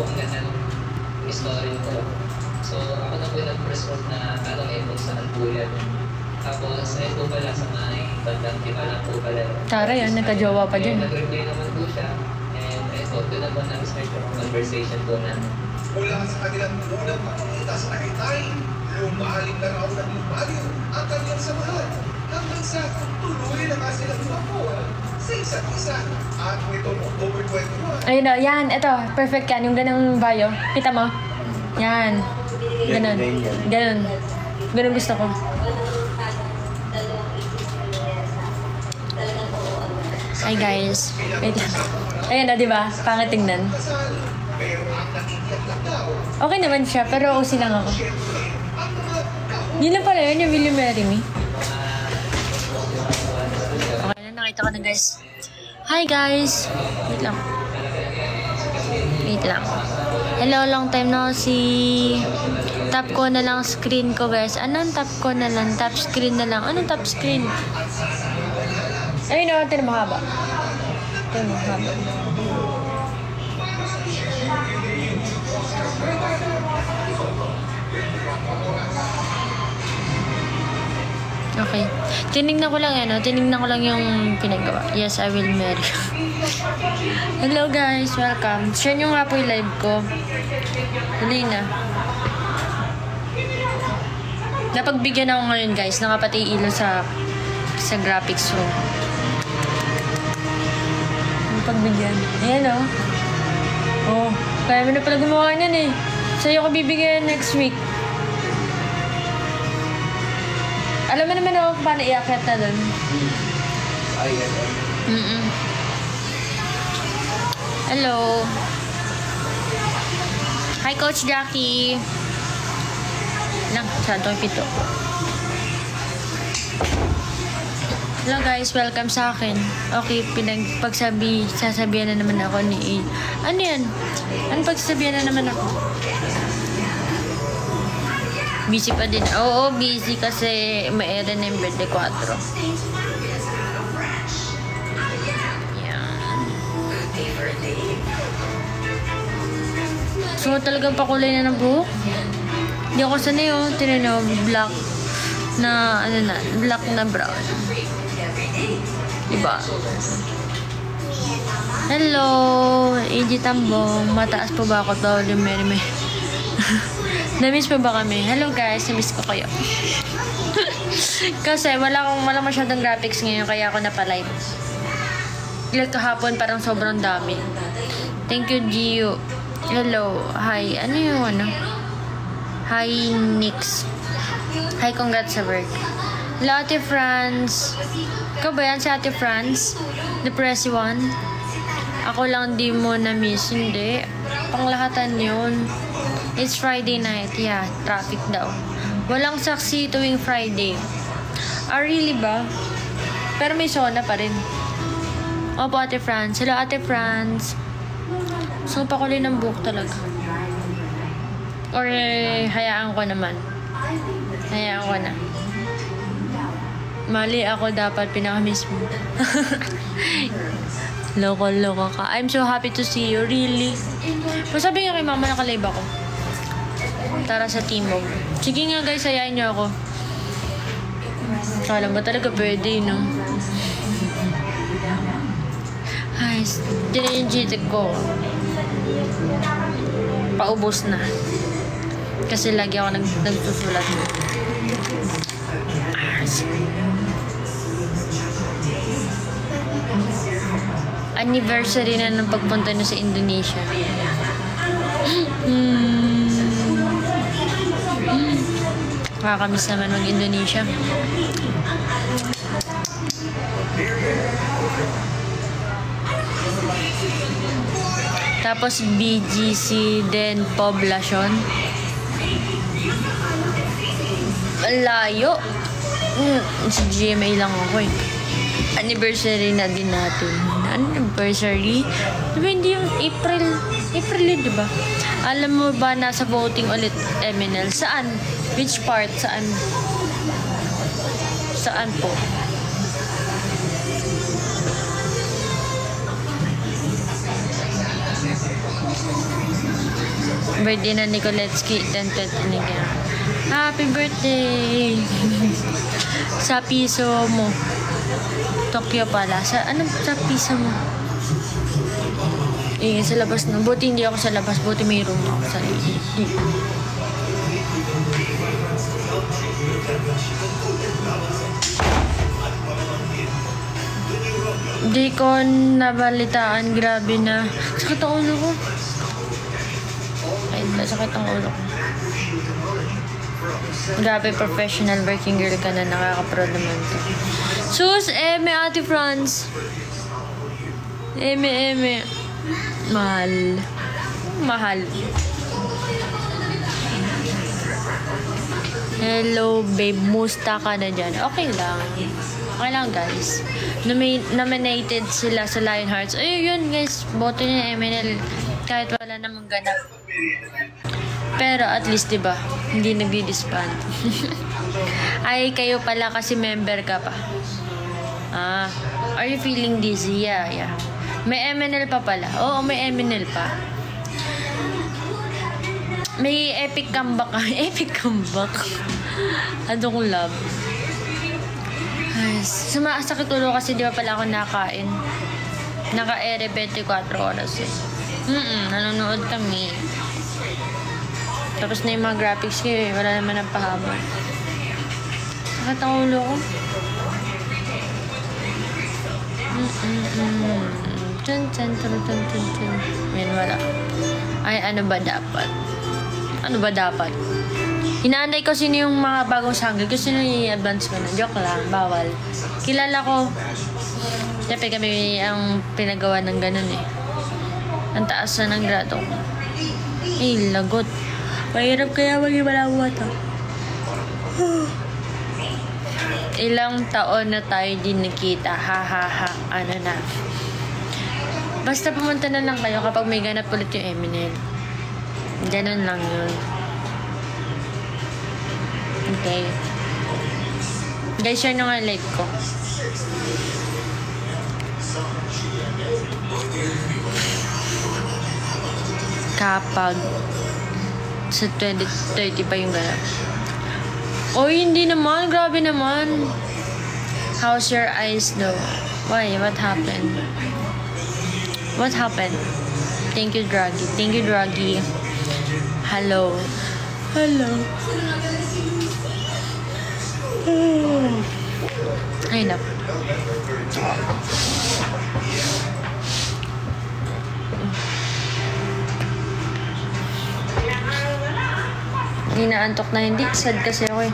ang ganda ng story ko. So, ako na po nag-prescribe na parang ebon sa Albuyan. Tapos, ay po pala sa may bandang Timala po pala. Tara yan, nagka-jowa pa dyan. Nag-reply naman po siya. And I thought ko na po na-start yung conversation po na. Mula sa kanilang unang makikita sa nakitay, lumalim na raw ng lumalim ang kanilang samahan. Hanggang sa tuloy na nga silang lumakuha sa isa't isa. At nitong October 21. Ayun o, yan, ito, perfect yan, yung ganang bio. Kita mo? Yan. Ganon. Ganon. Ganon gusto ko. Hi guys. Wait lang. Ayan na, diba? Pangit tingnan. Okay naman siya, pero OC lang ako. Yun lang pala yun, yung Will You Marry Me. Okay na, nakita ko na guys. Hi guys. Wait lang. Wait lang. Hello, long time no see. Tap ko na lang screen ko guys. Anong tap ko na lang? Tap screen na lang. Anong tap screen? Ayun o, ito na mahaba. Ito na mahaba. Okay. Tinignan ko lang yan, tinignan ko lang yung pinagawa. Yes, I will marry you. Hello guys, welcome. Share nyo nga po yung live ko. Huli na. Napagbigyan ako ngayon guys, nakapati ilo sa graphics room. Napagbigyan. Ayan o. Oh, kaya mo na pala gumawa niyan eh. Sa'yo ko bibigyan next week. Alam mo naman ako kung paano iakyat na doon. Hello. Hi, Coach Jackie. Lang, saan yung pito? Hello guys, welcome sa akin. Okay, sasabihan na naman ako ni ano yan? Ano pagsasabihan na naman ako? Busy pa din. Oo, busy kasi may ere na yung 24. Yan. So, talagang pakulay na ng buhok. Hindi ako sanay oh. Tinano, black na, black na brown. Diba? Hello, AJ Tambong. Mataas po ba ako to? Lumerime. Na-miss pa ba kami? Hello guys, na-miss ko kayo. Kasi wala masyadong graphics ngayon kaya ako napalive. Like kahapon parang sobrang dami. Thank you, Gio. Hello. Hi. Ano yung ano? Hi, Nix. Hi, congrats sa work. Hello, Ate Franz. Ikaw ba yan si Ate Franz? The pressy one? Ako lang di mo na-miss. Hindi. Panglahatan yun. It's Friday night. Yeah, traffic daw. Walang saksi tuwing Friday. Ah, really ba? Pero may sauna pa rin. Opo, Ate Franz. Hello, Ate Franz. So, pakulay ng buhok talaga. Or, hayaan ko naman. Hayaan ko na. Mali ako dapat pinaka-miss mo. Loko-loko ka. I'm so happy to see you. Really? Masabi nga kay mama nakalive ako. Tara sa Timog. Sige nga guys, sayain niyo ako. Kala ba talaga pwede, no? Ay, dinigit ko. Paubos na. Kasi lagi ako nagsusulat. Anniversary na ng pagpunta nyo sa Indonesia. Nakakamiss naman mag-Indonesia. Tapos BGC then Poblacion. Layo. Si GMA lang ako eh. Anniversary na din natin. Anniversary? Diba hindi yung April yun, diba? Alam mo ba nasa voting ulit, MNL? Saan? Which part? Saan? Saan po? Birthday na Nicoletsky, 10-20 na. Happy birthday! Sa piso mo. Tokyo pala. Sa piso mo? Sa labas na. Buti hindi ako sa labas. Buti may room ako sa Di ko nabalitaan. Grabe na. Sakit ang ulo ko. Sakit ang ulo ko. Grabe, professional working girl ka na. Nakaka-proud naman to. Sus, eme, Ate Franz. Eme. Mahal. Hello, babe. Musta ka na dyan? Okay lang. Okay lang, guys. Nominated sila sa Lionhearts. Ayun, guys. Boto niya MNL. Kahit wala namang ganap. Pero at least, diba, hindi nagdi-disband. Ay, kayo pala kasi member ka pa. Are you feeling dizzy? Yeah. May MNL pa pala. Oo, may MNL pa. May epic comeback. Epic comeback. Ano kong love. Ay, sumasakit ulo kasi di ba pala ako nakain. Naka-ere 24 oras eh. Nanonood kami. Tapos na yung mga graphics ko eh. Wala naman ang pahaba. Sakit ang ulo ko. Yan, wala. Ay, ano ba dapat? Hinaanday ko sino yung mga bagong sanggol. Gusto nyo i-advance ko na. Joke lang, bawal. Kilala ko. Siyempre kami ang pinagawa ng ganun eh. Ang taas na ng grado. Lagot. Mahirap kaya mag-ibalawa to. Ilang taon na tayo din nakita. Ha. Ano na. Basta pumunta na lang kayo kapag may ganap ulit yung MNL. Ganun lang yun. Okay. Guys, share nyo nga yung live ko. Kapag sa 2030 pa yung ganap. Hindi naman. Grabe naman. How's your eyes though? Why? What happened? Thank you, Draggy. Hello. Ay, nap. Inaantok na hindi. Sad kasi ako eh.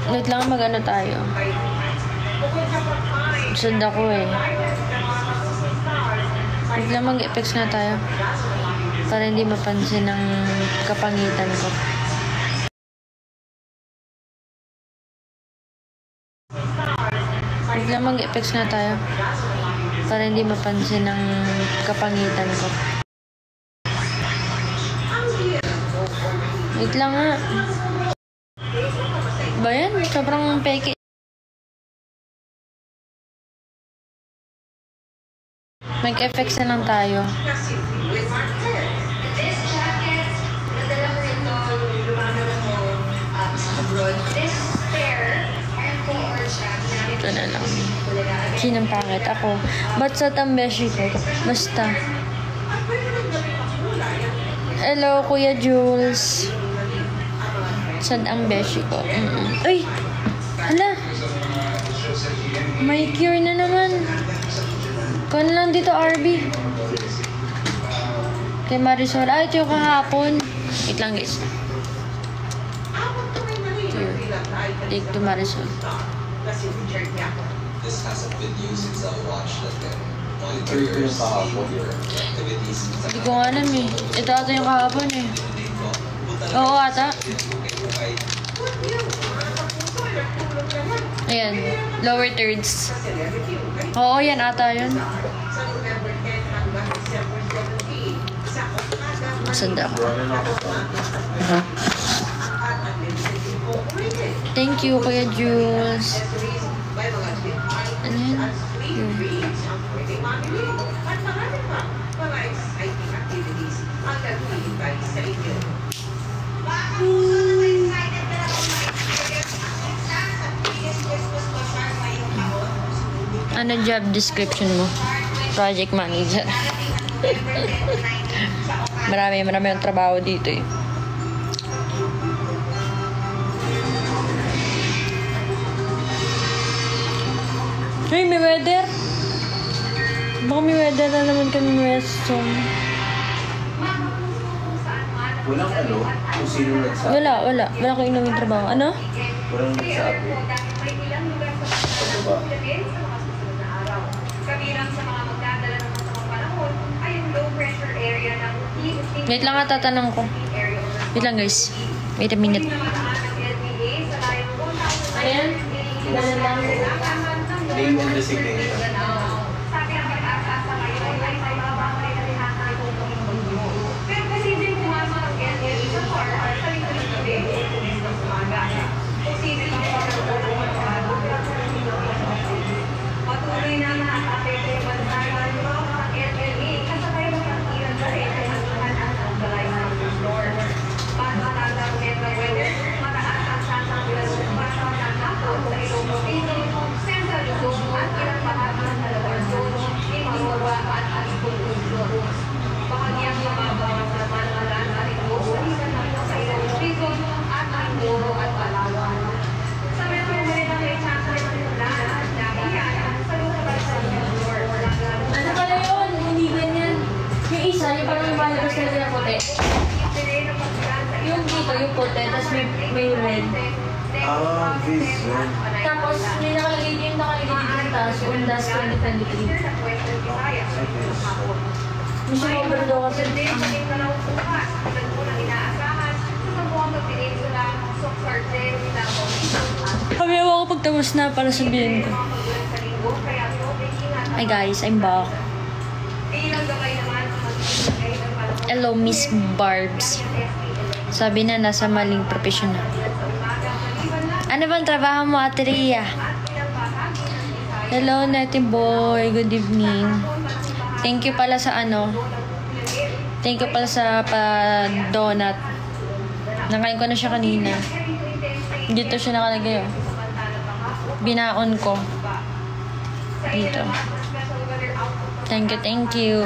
Wait lang, mag-ano tayo. Sad ako eh. Wait lang, mag-effects na tayo. Para hindi mapansin ang kapangitan ko. Wait lang, mag-effects na tayo. Para hindi mapansin ang kapangitan ko. Wait lang nga. Ba yan? Sobrang peke. Mag-effects na lang tayo. Ito na lang. Sinang pangit ako. Ba't sa tambeshi ko? Basta. Hello, Kuya Jules. Sad ang beshi ko. Ay! Hala! May cure na naman. Kung lang dito, RB. Kay Marisol. Ito yung kahapon. Wait lang, guys. Take to Marisol. This hasn't been used since I watched that monitor your activities. Hindi ko nga alam eh. Ito ata yung kahapon eh. Oo ata. Ayan. Lower thirds. Oo, yan ata yun. Sanda ako. Thank you, Kuya Jules. Ano yan? ano job description mo? Project manager. marami yung trabaho dito eh. Hey, may weather. Baka may weather na naman kami Weston. Walang ano, kung sino nagsabi. Wala ko inawin trabaho. Ano? Walang nagsabi. Pababa. Kabilang sa mga magdadala ng masamang panahon ay yung low pressure area ng Wait lang nga, tatanong ko. Wait lang guys. Wait a minute. Ayan. Ganun lang. Name and designation. Sabi ang pag-asa sa ngayon ay may mga bangay na tinatay kong pagiging. Pero kasi din pumasok ang LLE sa car sa likod ng gabi sa umaga. Posible ang pagkakulang ng mga patuloy na nakakapete yung bansayan ng mga LLE kasabay ng pagkiran sa ito ang lahat ang balay ng store. Mataas ang metro weather, mataas ang sasakulan ng basa ng hapon sa ilong Pino, Central Luzon at ilang bahagi ng Dalawang Zone, hindi mababa at Luzon. Bahagyang mababawas naman ang alan at ito maliban lang sa ilong Luzon at Mindoro at Palawan. Sa Metro Manila may chance na ulan at nabiyan sa lugar sa Mindoro. Ano pala yun? Hindi ganyan. Yung isa, yung parang yung malabas na sila puti. Yung dito, yung puti, tapos may red. Vision. Tapos, may nakalagay dito yung taas, Undas 2023. May siya overdo kasi. Kami ako pagtapos na para sabihin ko. Hi guys, I'm back. Hello, Miss Barbs. Sabi na, nasa maling professional. Ano bang trabaho mo, Ate Rhea? Hello, Netty Boy. Good evening. Thank you pala sa ano. Thank you pala sa donut. Nakain ko na siya kanina. Dito siya nakalagay, oh. Binaon ko. Dito. Thank you.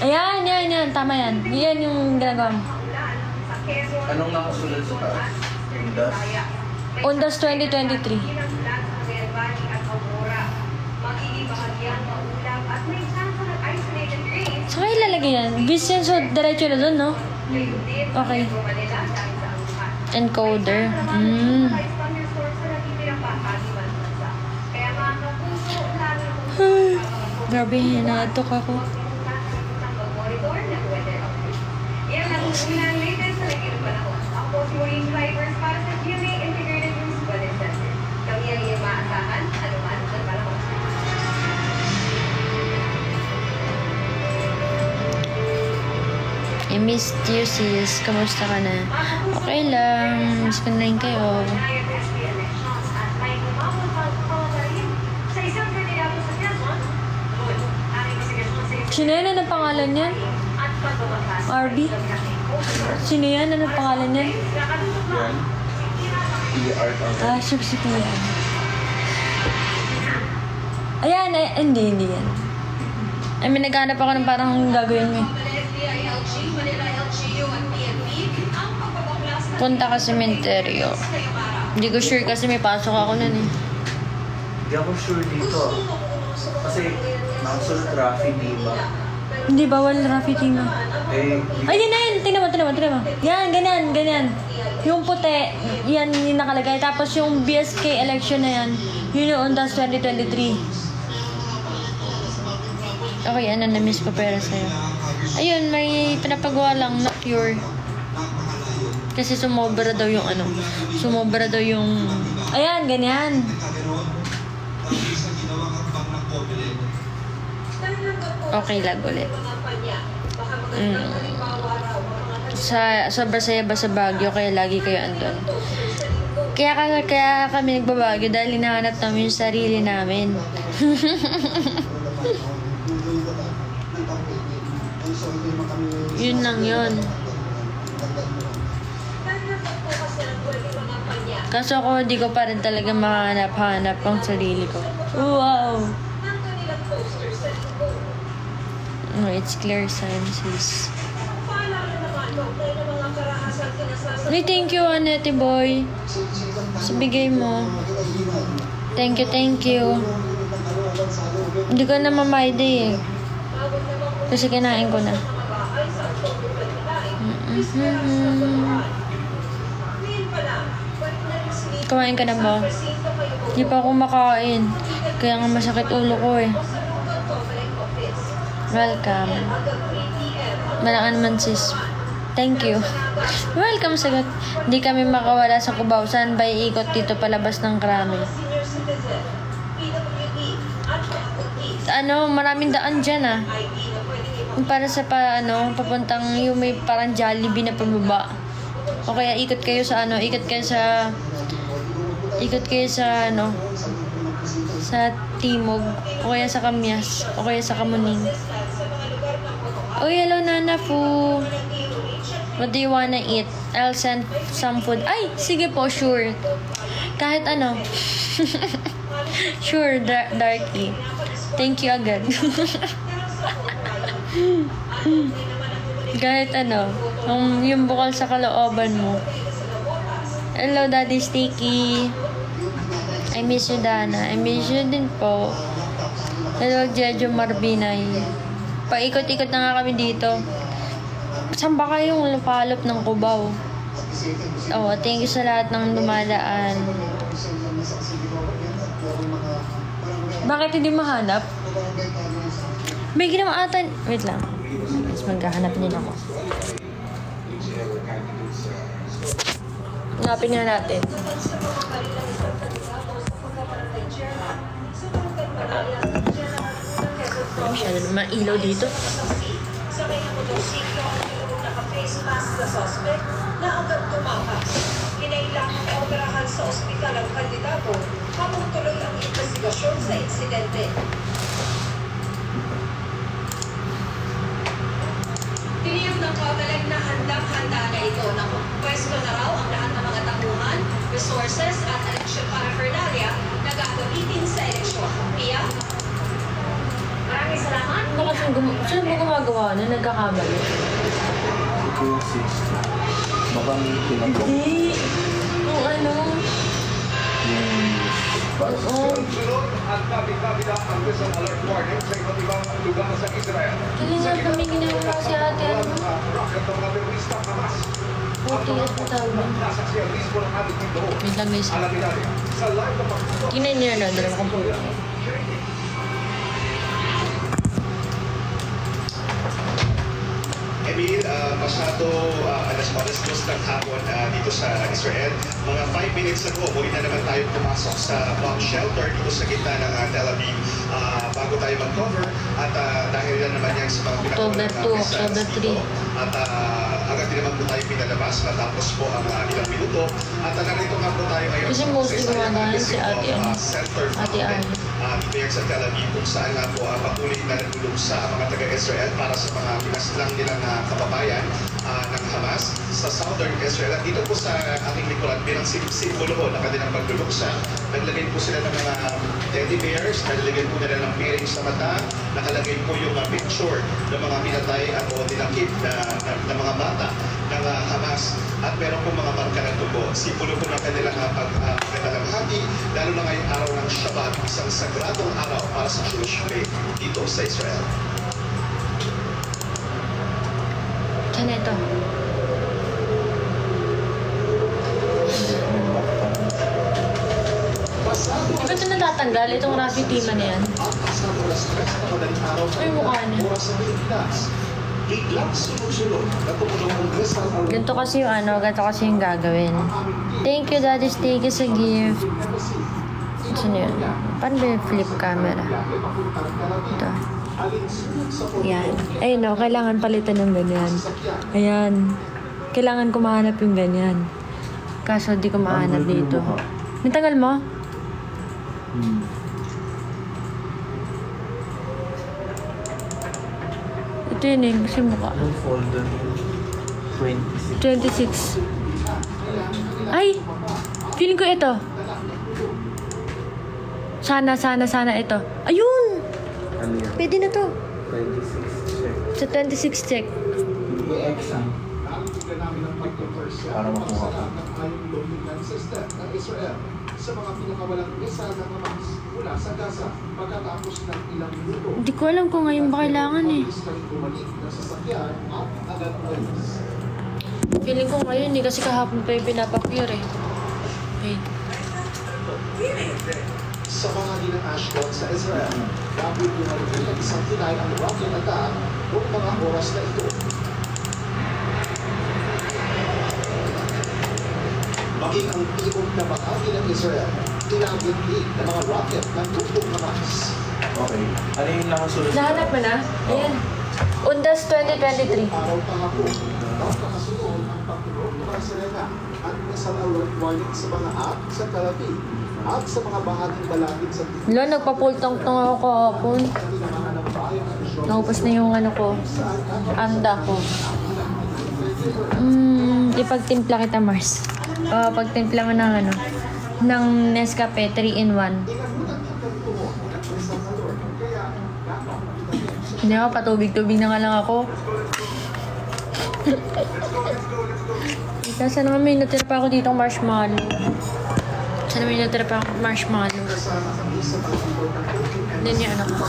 Ayan. Tama yan. Yan yung ginagawa mo. Anong nakasulat sa taas? Undas 2023. So, kaya ilalagay yan? Vision, so, diretso na dun, no? Okay. Encoder. Grabe, hinatok ako. Yan ang unang latest na naging panahon. Ang post-morning drivers para sa GMA Integrated News Weather Center. Kami ang iyong maasahan, anuman ang panahon. I missed you, sis. Kamusta ka na? Okay lang. Miss ko na rin kayo. Sino yan? Anong pangalan niyan? RB? Sino yan? Anong pangalan niyan? Yan. PR Ah, sure si Kuya. Ayan, hindi yan. I mean, naghanap ako ng parang gagawin mo. Punta ka sa cementerio. Hindi ko sure kasi may pasok ako nun eh. Hindi ako sure dito. Kasi nakasunod traffic, di ba? Hindi, bawal graffiti na. Eh, Ay, yun na yun. Tingnan mo. Yan, ganyan. Yung puti, yan yung nakalagay. Tapos yung BSK election na yan, yun yung Undas 2023. Okay, ano, na-miss ko pera sa'yo. Ayun, may pinapagawa lang na pure. Kasi sumobra daw yung ano. Ayan, ganyan. Okay lang ulit. Sobrang saya ba sa Baguio, kaya lagi kayo andun. Kaya kami nagbabagyo dahil hinahanap namin yung sarili namin. Yun lang yun. Kaso ako, hindi ko pa rin talaga mahanap-hanap ang sarili ko. Wow! Oh, it's clear signs. Ay, thank you, Anete Boy. Sa bigay mo. Thank you. Hindi ko na mamayday eh. Kasi kinain ko na. Kumain ka na ba? Hindi pa ako makain. Kaya nga masakit ulo ko eh. Welcome. Malangan naman sis. Thank you. Welcome sagot. Hindi kami makawala sa Cubao. Saan ba iikot dito palabas ng Krami? Maraming daan dyan ah. Para sa papuntang yung may parang Jollibee na pababa. O kaya ikot kayo sa sa Timog, o kaya sa Kamyas, o kaya sa Kamuning. Oh, hello Nana Fu. What do you wanna eat? I'll send some food. Ay, sige po, sure. Kahit ano. Sure, Darky. Thank you agad. Kahit ano, yung bukal sa kalooban mo. Hello, Daddy Sticky. I miss you, Dana. I miss you din po. Hello, Jejo Marbinay. Paikot-ikot na nga kami dito. Saan ba kayong lupalop ng Cubao? Oh, thank you sa lahat ng dumadaan. Bakit hindi mahanap? May ginawa ata. Wait lang. Mas maghahanap din ako. Hanapin nga natin. Masyado naman ilaw dito. Sa kanyang motorsiklo, ang naka-face mask na suspect na agad tumakas. Kinailangan operahan sa ospital ang kandidato habang tuloy ang investigasyon sa insidente. Tiniyog ng Comelec na handang-handa na ito na pwesto na raw ang lahat ng mga tauhan, resources at election paraphernalia na gagamitin sa eleksyon. Pia? Maraming salamat. Saan mo gumagawa na? Nagkakamali? Siguro 60. Baka may pinagawa. Hindi. Yung ano? Sunod at kabit-kabit ang Rizal Alert Warning sa iba't ibang lugar sa Israel. Kailan kami ginawa si ate ano? Rocket ng mga terorista Hamas. Puti at matawag. Nasaksiyan mismo ng aming mundo. Wait lang guys. Alamin natin sa live na pagtutok. Kinain niya na. Dalawa kong puti. Emil, masyado alas 2 ng hapon dito sa Israel. Mga 5 minutes ago, muli na naman tayo pumasok sa bomb shelter dito sa gitna ng Tel Aviv bago tayo mag-cover. At dahil yan naman yan sa mga October 2, October 3. At agad din naman po tayo pinalabas matapos po ang ilang minuto. At narito nga po tayo ngayon Kasi mostly gumagawa si Ate Ann. Ate Ann. Dito yan sa Tel Aviv kung saan nga po patuloy na nagulong sa mga taga-Israel para sa mga pinaslang nilang kababayan ng Hamas sa Southern Israel. At dito po sa aking likuran, bilang simbolo po na kanilang pagluluksa, naglagay po sila ng mga teddy bears, naglagay po nila ng piring sa mata, nakalagay po yung picture ng mga pinatay at o dinakip na mga bata ng Hamas. At meron po mga marka ng tubo. Simbolo po ng kanilang pagkakalahati, lalo na ngayong araw ng Shabbat, isang sagradong araw para sa Jewish faith dito sa Israel. Saan ito? Di ba ito natatanggal? Itong Rafi Tima na yan? Ay, mukha niya. Ganito kasi yung ganito kasi yung gagawin. Thank you, Daddy Steak, sa gift. Saan yun? Paano ba yung flip camera? Ito. Yan. Ayun o, kailangan palitan ng ganyan. Ayan. Kailangan ko mahanap yung ganyan. Kaso di ko mahanap dito. Nitagal mo? Ito yun eh, kasi mukha. Yung folder 26. 26. Ay! Feeling ko ito. Sana ito. Ayun! Ano yan? Pwede na to. 26 check. Sa 26 check. exam. Para makuha ko. Sa mga pinakawalang mesa ng Hamas mula sa Gaza pagkatapos ng ilang minuto. Hindi ko alam kung ngayon ba kailangan eh. Feeling ko ngayon eh, kasi kahapon pa yung pinapapure eh. Wait. Sa mga ng Ashdod sa Israel, dapat yung isang tilay ang rocket attack noong mga oras na ito. Maging ang tibok na bahagi ng Israel, tinagin din ng mga rocket ng tubong Hamas. Okay. Ano yung nakasunod? Nahanap mo na? Ayan. Undas 2023. Araw kahapon, napakasunod ang pagtulog ng Barcelona at isang alert warning sa mga app sa Tel Aviv at sa mga bahaging balakid sa Wala, nagpapultong-tong ako kahapon. Naupos na yung ano ko. Anda ko. Ipagtimpla kita, Mars. Pagtimpla mo ng ano, ng Nescafe 3-in-1. Hindi ako, patubig-tubig na nga lang ako. Sana nga may natira pa ako dito marshmallow. Sana may natira pa ako marshmallow. Then yung ano ko.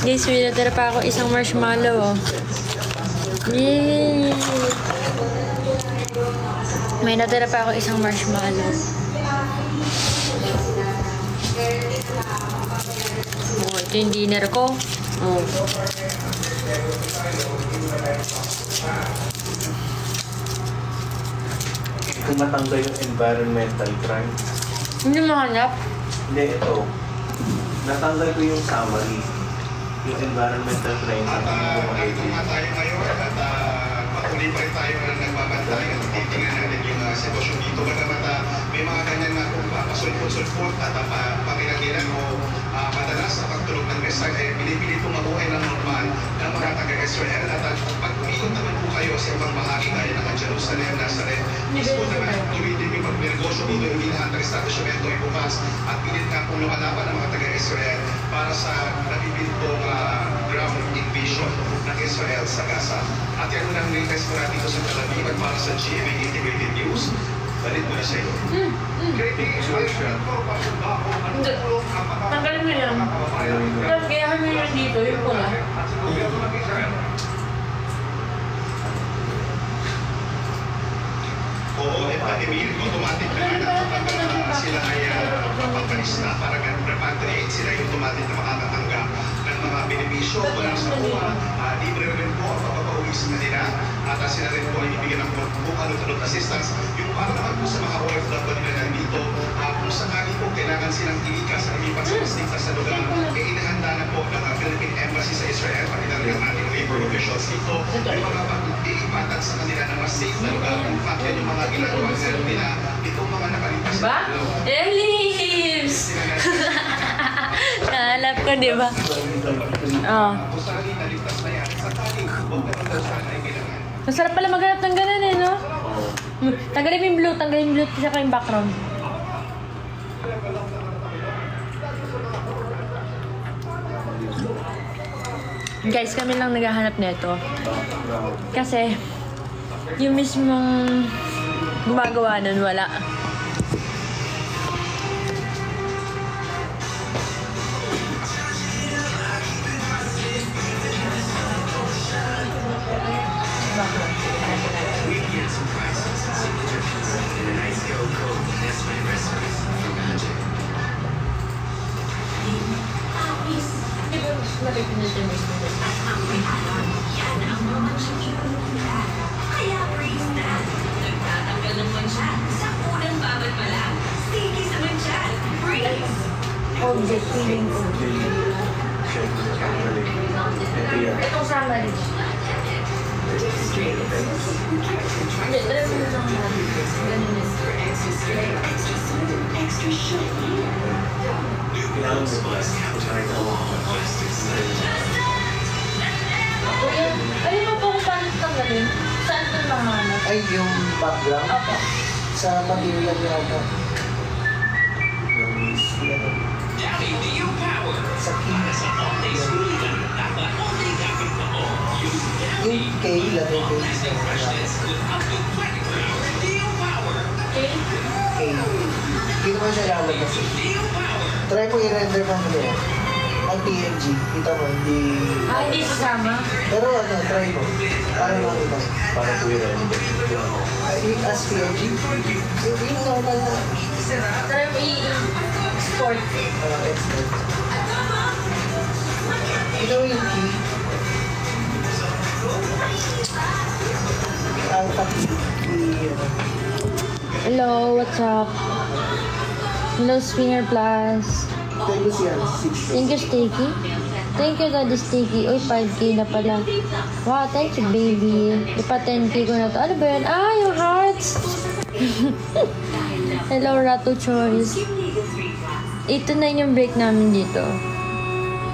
Guys, may natira pa ako isang marshmallow. Oh. Yay! May natira pa ako isang marshmallow. Oh, ito yung dinner ko. Oh. Kung matanggal yung environmental crime. Hindi mahanap. Hindi, ito. Natanggal ko yung summary. Yung environmental crime. Nagtunga tayo ngayon at patuloy pa rin tayo na nagbabantay at titingnan natin yung sitwasyon dito. Bagamat may mga ganyan na kung pasulpot-sulpot at pakilagilan o madalas sa pagtulog ng mesa, pinipili itong mabuhay ng normal ng mga taga-Israel. At pag umiikot naman po kayo sa ibang bahagi gaya ng Jerusalem, Nazareth, mismo naman tuloy din yung pagnegosyo dito, hindi lahat ng establishmento ay bukas at pilit nga pong lumalaban ng mga taga-Israel para sa nabibintong ground invasion ng Israel sa Gaza. At yan ang latest mula dito sa Tel Aviv at para sa GMA Integrated News. Balit mo na sa iyo. Tanggalin mo yan. Gayahan mo yan dito, yung pula. Oo, Emil, automatic naman at sila ay papapalis na para repatriate sila yung automatic na makakatanggap ng mga benepisyo mula sa kuha. Libre rin po ang papapauwi sa kanila at sila rin po ay bibigyan ng bukalot-alot assistance. Yung para naman po sa mga OFW na nandito, kung sakali po kailangan silang ilikas at lumipat sa mas ligtas sa lugar, inahanda na po ng Philippine Embassy sa Israel, pati na rin ang ating labor officials dito, yung mga pag-iipatan sa kanila ng mas safe na lugar. In fact, yan yung mga ginagawa nila, itong mga nakalipas Diba? Elise! Nahanap ko, diba? Oo. Masarap pala maghanap ng ganun eh, no? Tanggalin mo yung blue, tanggalin yung blue, saka yung background. Guys, kami lang naghahanap nito. Kasi, yung mismong gumagawa nun, wala. Kaya praise na. Nagtatanggal ng mancha sa unang babad pa lang. Sige sa mancha. Praise! Object feeling ko. Check. Ito yan. Itong summary. Hindi, try mo na lang yan. Ganun yun. Extra shine. Kailangan mo ba? Alam mo po kung paano tanggalin? Saan ito mahanap? Ay, yung background? Opo. Sa material yata. Sa key. Yung key, lagay ko yung key. Hindi ko siya lalabas. Try ko i-render mo nila. Ang PNG. Kita mo, hindi... Hindi sasama? Pero ano, try mo. Para makita. Para po i-render. As PNG. Yung normal na. Try mo i-export. Export. Ito yung key. Pati Hello, what's up? Hello, Spinner Plus. Thank you siya. 6. Thank you, Sticky. Thank you, Daddy Sticky. Uy, 5K na pala. Wow, thank you, baby. Ipa 10K ko na to. Ano ba yun? Ah, yung hearts! Hello, Rato Choice. Ito na yung break namin dito.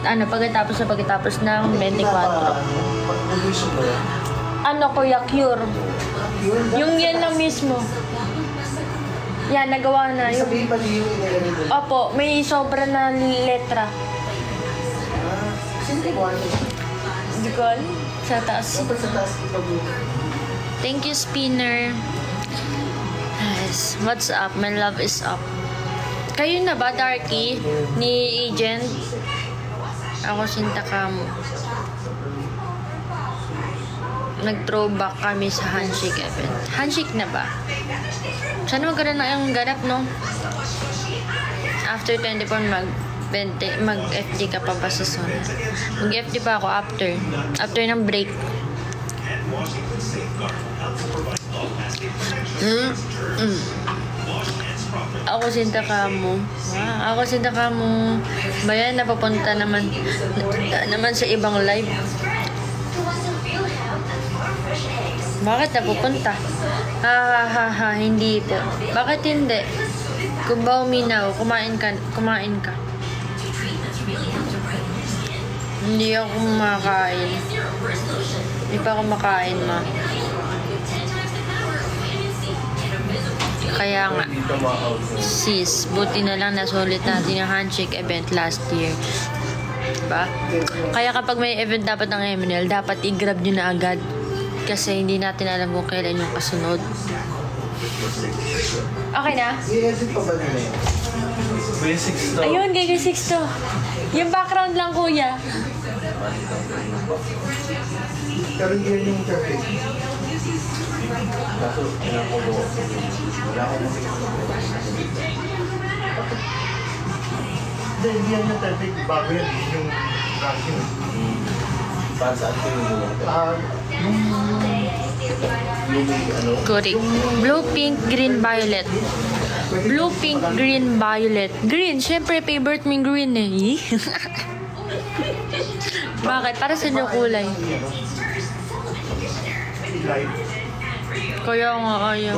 Ano, pagkatapos ng 24. Pag-condition ba yan? Ano, Kuya Cure? Yung yan lang mismo. Yan, nagawa na. Yung... Sabihin pa yung inilagay mo. Opo, may sobra na letra. Sino ko ano? Hindi ko alam. Sa taas. Siyempre sa taas ito mo. Thank you, Spinner. Yes. What's up? My love is up. Kayo na ba, Darky? Ni Agent? Ako, Sinta Kamo. Nag-throwback kami sa handshake event. Handshake na ba? Sana magkaroon na yung ganap, no? After 24, mag-FD ka pa ba sa zona? Mag-FD pa ako after ng break. Ako Sinta Kamo. Ako Sinta Kamo. Bayan, napapunta naman sa ibang live. Bakit napupunta? Ha, hindi po. Bakit hindi? Kung ba uminaw, kumain ka. Hindi ako kumakain. Hindi pa ako makain, ma. Kaya nga, sis, buti na lang nasulit natin yung handshake event last year. Diba? Kaya kapag may event dapat ng MNL, dapat i-grab nyo na agad. Kasi hindi natin alam kung kailan yung kasunod. Okay na? I-edit pa ba nila yun? May 6 to. Ayun, gaya 6 to. Yung background lang, kuya. Pero yun yung perfect. Kaso, kailangan ko mo. Wala akong Hindi yan yung perfect. Bago yan. Yung vacuum. para saan ko yung Correct. Blue, pink, green, violet. Blue, pink, green, violet. Green, syempre favorite mo yung green eh. Bakit? Para sa inyo kulay. Kaya nga, ayaw.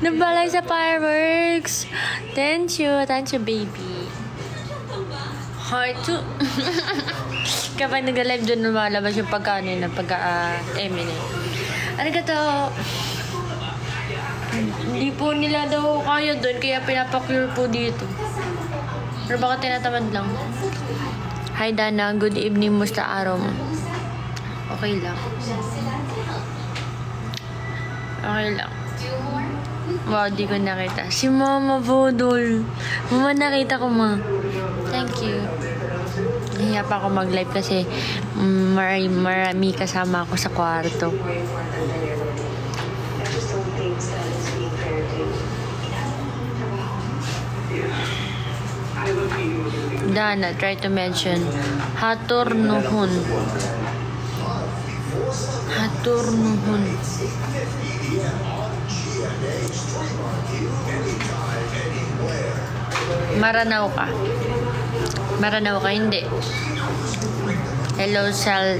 Nabalay sa fireworks. Thank you, baby. Hi, too. Kapag nag-live dyan, lumalabas yung pagkanin ng pagka-Eminem. Ano ka to? Hindi po nila daw kaya doon, kaya pinapakure po dito. Pero baka tinatamad lang. Hi, Dana. Good evening. Musta araw mo? Okay lang. Okay lang. Wow, di ko nakita. Si Mama Vodol. Mama, nakita ko, ma. Thank you. Nahiya pa ako mag-live kasi marami kasama ako sa kwarto. Dana, try to mention Haturnuhon. Haturnuhon. Maranaw ka. Maranaw ka, hindi. Hello,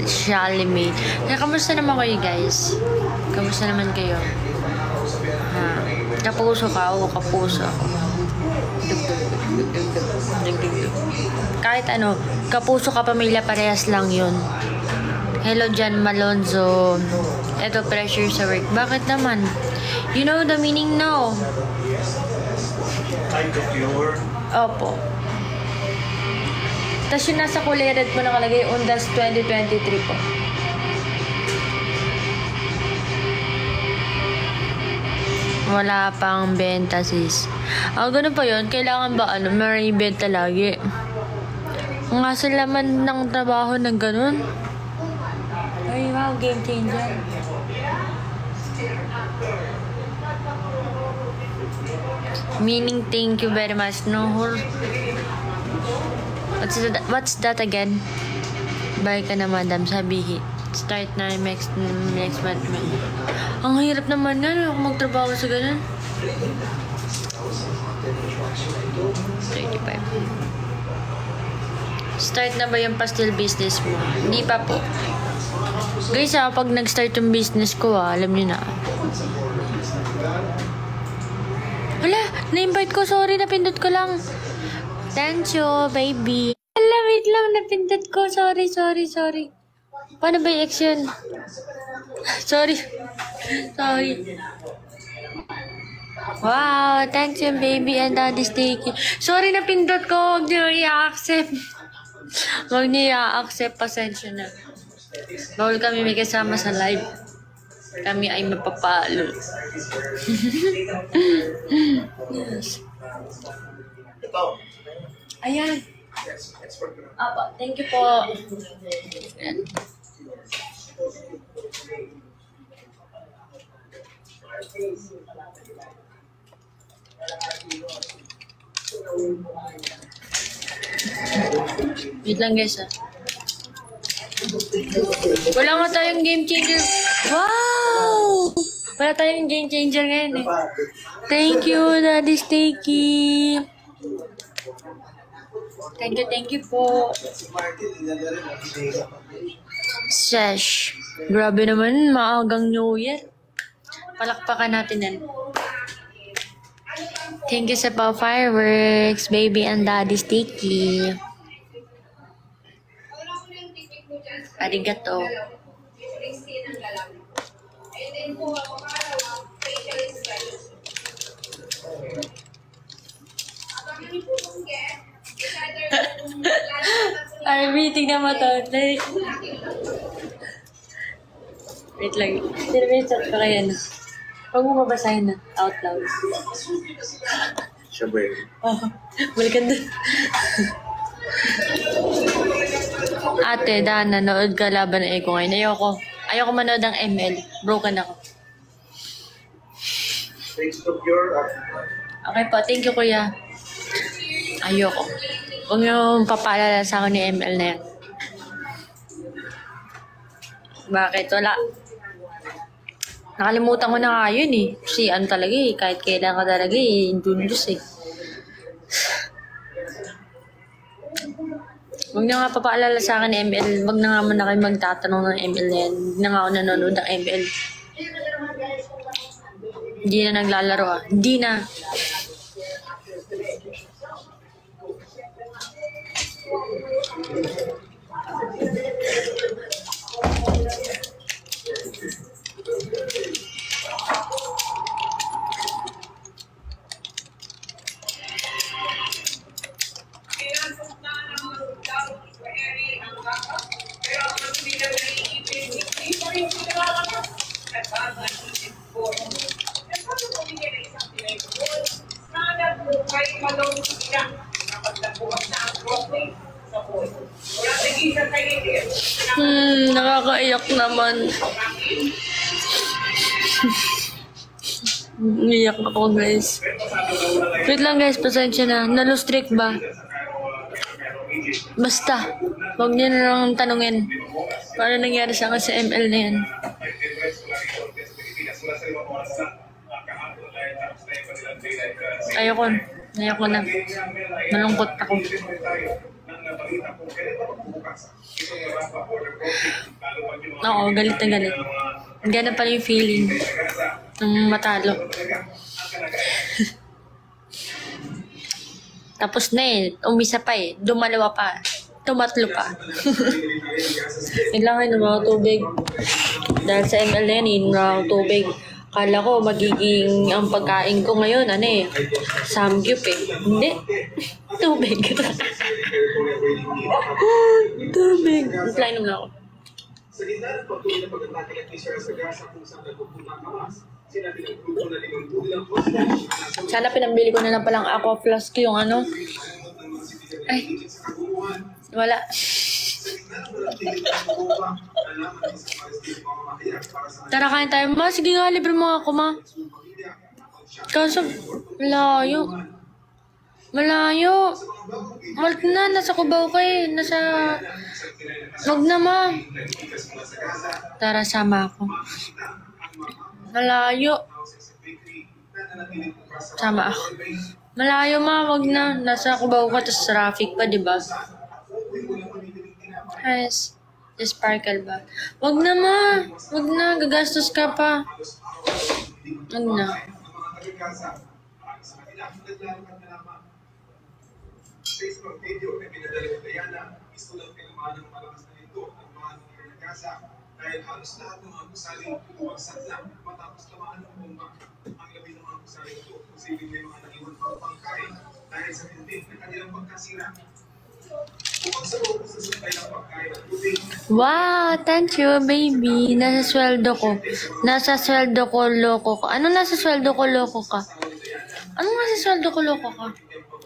Shalimi. Kamusta naman kayo, guys? Kamusta naman kayo? Ha? Kapuso ka? Oo, kapuso ako. Kahit ano, kapuso ka pamilya, parehas lang yun. Hello, Jan Malonzo. Eto, pressure sa work. Bakit naman? You know the meaning now. Time to cure. Opo. Tapos yung nasa kulay red po nakalagay, Undas 2023 po. Wala pang benta, sis. Ganun pa yun. Kailangan ba, may benta lagi? Ang asal naman ng trabaho ng ganun. Ay, wow, game changer. Meaning, thank you very much. No, what's that again? Bye ka na, madam. Sabihin. Start na next month. Ang hirap naman nga, ako magtrabaho sa ganun. 35. Start na ba yung pastel business mo? Hindi pa po. Guys, pag nag-start yung business ko, alam niyo na. Wala, na-invite ko. Sorry, napindot ko lang. Thank you, baby. Wait lang, napindot ko. Sorry. Paano ba yung X yun? Sorry. Wow, thanks you, baby and daddy sticky. Sorry, napindot ko. Huwag niyo i-accept. Pasensya na. Bawal kami may kasama sa live. Kami ay mapapalo. Yes. Ayan. Apa, thank you po. Ayan. Wait lang guys Wala nga tayong game changer. Wow! Wala tayong game changer ngayon Thank you, Daddy Sticky. Thank you po. Sesh. Grabe naman, maagang New Year. Palakpakan natin yan. Thank you sa fireworks, baby and Daddy Sticky. Arigato. Arby, tingnan mo to. Wait lang. Chat ko kayo na. Huwag mo mabasahin na. Out loud. Siya ba yun? Balikan doon. Ate, Dana, nanood ka laban ng Eko ngayon. Ayoko manood ng ML. Broken ako. Okay po, thank you kuya. Ayoko. Huwag niyong papaalala sa akin ni ML na yan. Bakit? Wala. Nakalimutan ko na nga yun Kasi talaga kahit kailan ka talaga Dundus Huwag na nga papaalala sa akin ni ML. Huwag na nga muna kayo magtatanong ng ML na yan. Hindi na nga ako nanonood ng ML. Hindi na naglalaro Hindi na. Nakakaiyak naman. Iyak ako guys. Wait lang guys, pasensya na. Nalo-streak ba? Basta. Huwag niyo na lang tanungin. Paano nangyari sa akin sa ML na yan? Ayoko na. Malungkot ako. Oo, galit na galit. Gana pala yung feeling ng matalo. Tapos na eh. Umisa pa eh. Dumalawa pa. Tumatlo pa. Kailangan ng mga tubig. Dahil sa ML na yan, inom na akong tubig. Kala ko magiging ang pagkain ko ngayon, ano eh, samgyup eh. Hindi. Tubig. Tubig. Inom na ako. Sa gitna ng pagtuloy ng pag-atake at Israel sa Gaza kung saan nagpupunta ang Hamas, sinabi ng grupo na 5 gulang hostage. Sana pinambili ko na lang palang aqua flask yung ano. Ay. Wala. Tara, kain tayo. Ma, sige nga, libre mo ako, ma. Kaso, malayo. Malayo. Malt na, nasa Cubao ka eh. Wag na, ma. Tara, sama ako. Malayo. Sama ako. Malayo, ma. Wag na. Nasa Cubao ka, tapos traffic pa, diba? Yes. Sparkle ba? Wag na, ma. Wag na. Gagastos ka pa. Wag na. Sa isang video na pinadala ng Diana, gusto lang tinamaan ng malakas na ito ang mga lugar ng Gaza dahil halos lahat ng mga gusaling bumagsak na matapos tamaan ng bomba. Ang labi ng mga gusaling ito, posibleng may mga naiwan pang pangkain dahil sa hindi na kanilang pagkasira. Bukod sa loob sa supply ng pagkain at tubig, Wow, thank you, baby. Nasa sweldo ko. Nasa sweldo ko, loko ka. Ano nasa sweldo ko, loko ka? Ano nasa sweldo ko, loko ka?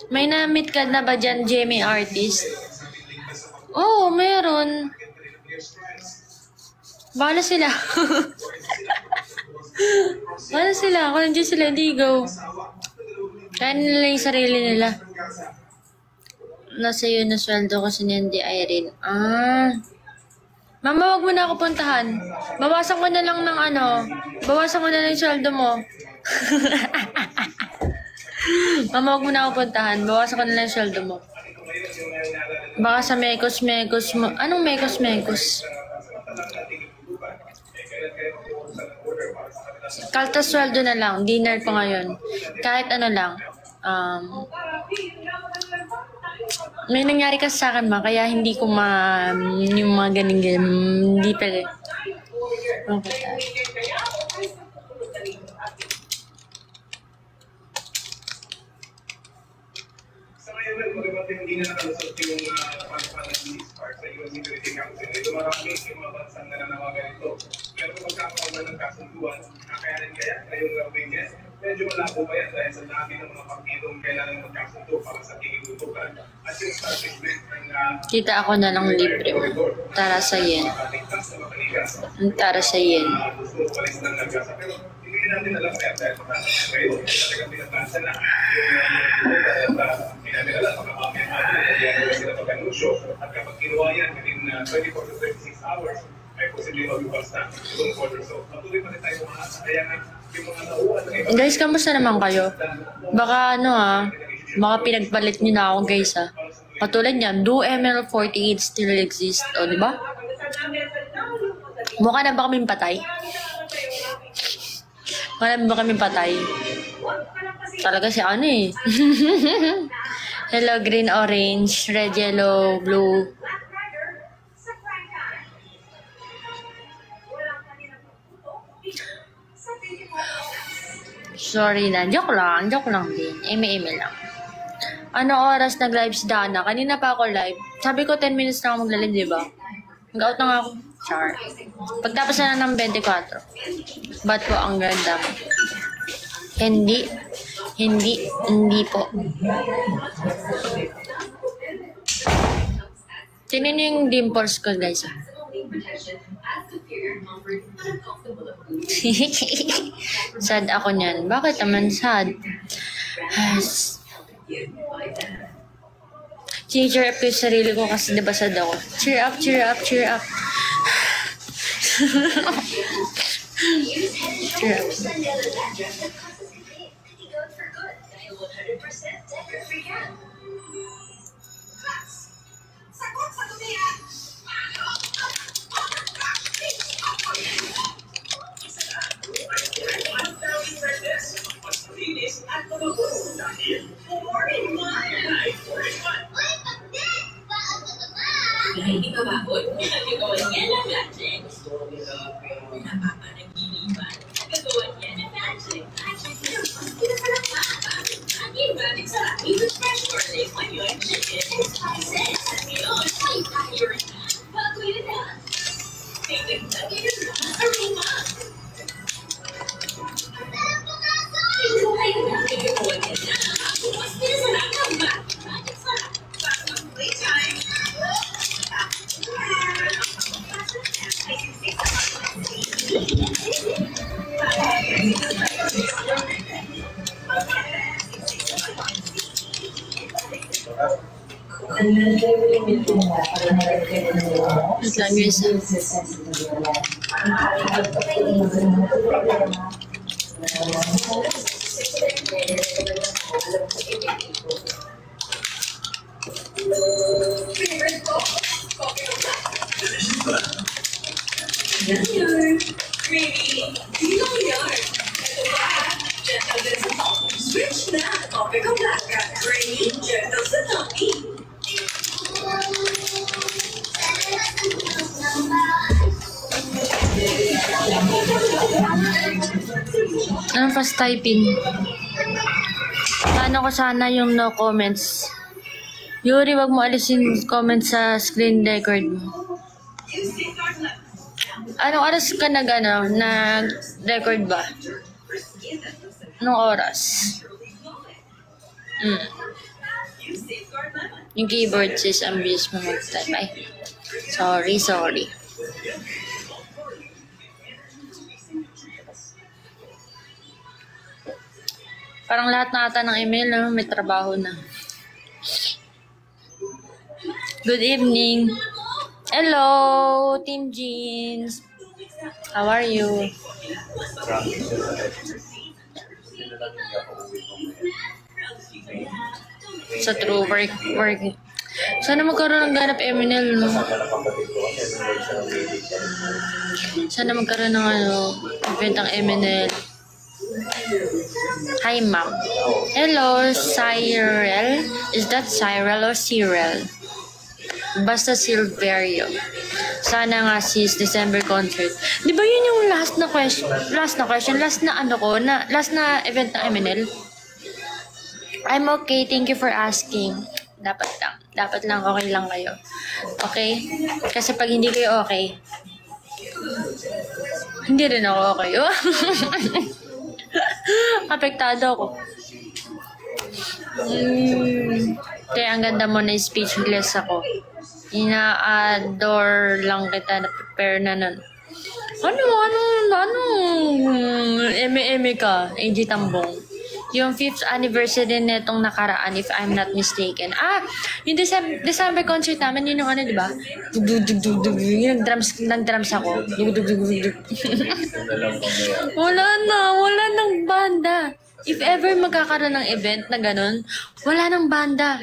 May na-meet ka na ba dyan, Jamie Artist? Oo, meron. Bahala sila. Bahala sila. Kung nandiyan sila, hindi go. Kaya nila yung sarili nila. Nasa iyo na sweldo ko si Nandy Irene. Ah. Mama, wag mo na ako puntahan. Bawasan ko na lang ng ano. Bawasan ko na lang yung sweldo mo. Mama, wag mo na ako puntahan. Bawasan ko na lang yung sweldo mo. Baka sa mekos-mekos mo. Anong mekos-mekos? Kaltas sweldo na lang. Dinner ko ngayon. Kahit ano lang. May nangyari kasi sa akin, ma. Kaya hindi ko yung mga ganing-ganing. Hindi pala. Okay. Magabat hindi na nakalusot yung pagpapalag ni Spark sa UN Security Council. Dumarami yung mga bansang nananawagan ito. Pero kung magkakaroon ng kasunduan, kakayanin kaya ngayong Wingnes, medyo malabo pa yan dahil sa dami ng mga partidong kailangan magkasundo para sa kikigutukan. At yung establishment ng... Kita ako na lang libre. Tara sa yen. Tara sa yen. Gusto mo palis ng nagkasa. Pero hindi natin alam kaya dahil kayo, talagang pinagbansa na at kapag kinuha yan within 24 to 36 hours ay posibleng mag-ubas na itong quarter. So, patuloy pa rin tayo umaasa. Kaya nga, yung mga nauuan na iba. Guys, kamusta naman kayo? Baka baka pinagpalit nyo na ako guys Katulad niyan, do ML48 still exist? O, diba? Mukha na ba kaming patay? Mukha na ba kaming patay? Talaga si ano eh. Hello, green, orange, red, yellow, blue. Sorry na. Joke lang din. Eme lang. Ano oras nag-live si Dana? Kanina pa ako live. Sabi ko 10 minutes na ako magla-live, diba? Mag-out na nga ako. Char. Pagtapos na ng 24. Ba't po ang ganda mo? Hindi po. Tingnan niyo yung dimples ko, guys. Sad ako niyan. Bakit naman sad? Cheer up yung sarili ko kasi diba sad ako. Cheer up. Cheer up. At Wait lang guys. Switch na! Coffee ko black at creamy, gentle sa tummy. Ang fast typing. Paano ko sana yung no comments? Yuri, wag mo alisin comments sa screen record mo. Anong oras ka nag-record ba? Anong oras? Yung keyboard says ang bilis mo mag-type. Ay, sorry. Parang lahat na ata ng email, may trabaho na. Good evening. Hello, Team Jeans. How are you? Sa true work. Sana magkaroon ng ganap Eminel, no? Sana magkaroon ng event ang Eminel. Hi, ma'am. Hello, Cyril. Is that Cyril or Cyril? Basta Silverio. Sana nga sis, December concert. Di ba yun yung last na event ng Eminel? I'm okay, thank you for asking. Dapat lang okay lang kayo. Okay? Kasi pag hindi kayo okay, hindi rin ako okay. Apektado ako. Kaya ang ganda mo na speechless ako. Ina-adore lang kita na prepare na nun. Eme ka, AG Tambong. Yung 5th anniversary netong nakaraan, if I'm not mistaken. Yung December concert namin, yun yung di ba? Yung nag-drums ako. Wala nang banda. If ever magkakaroon ng event na ganun, wala nang banda.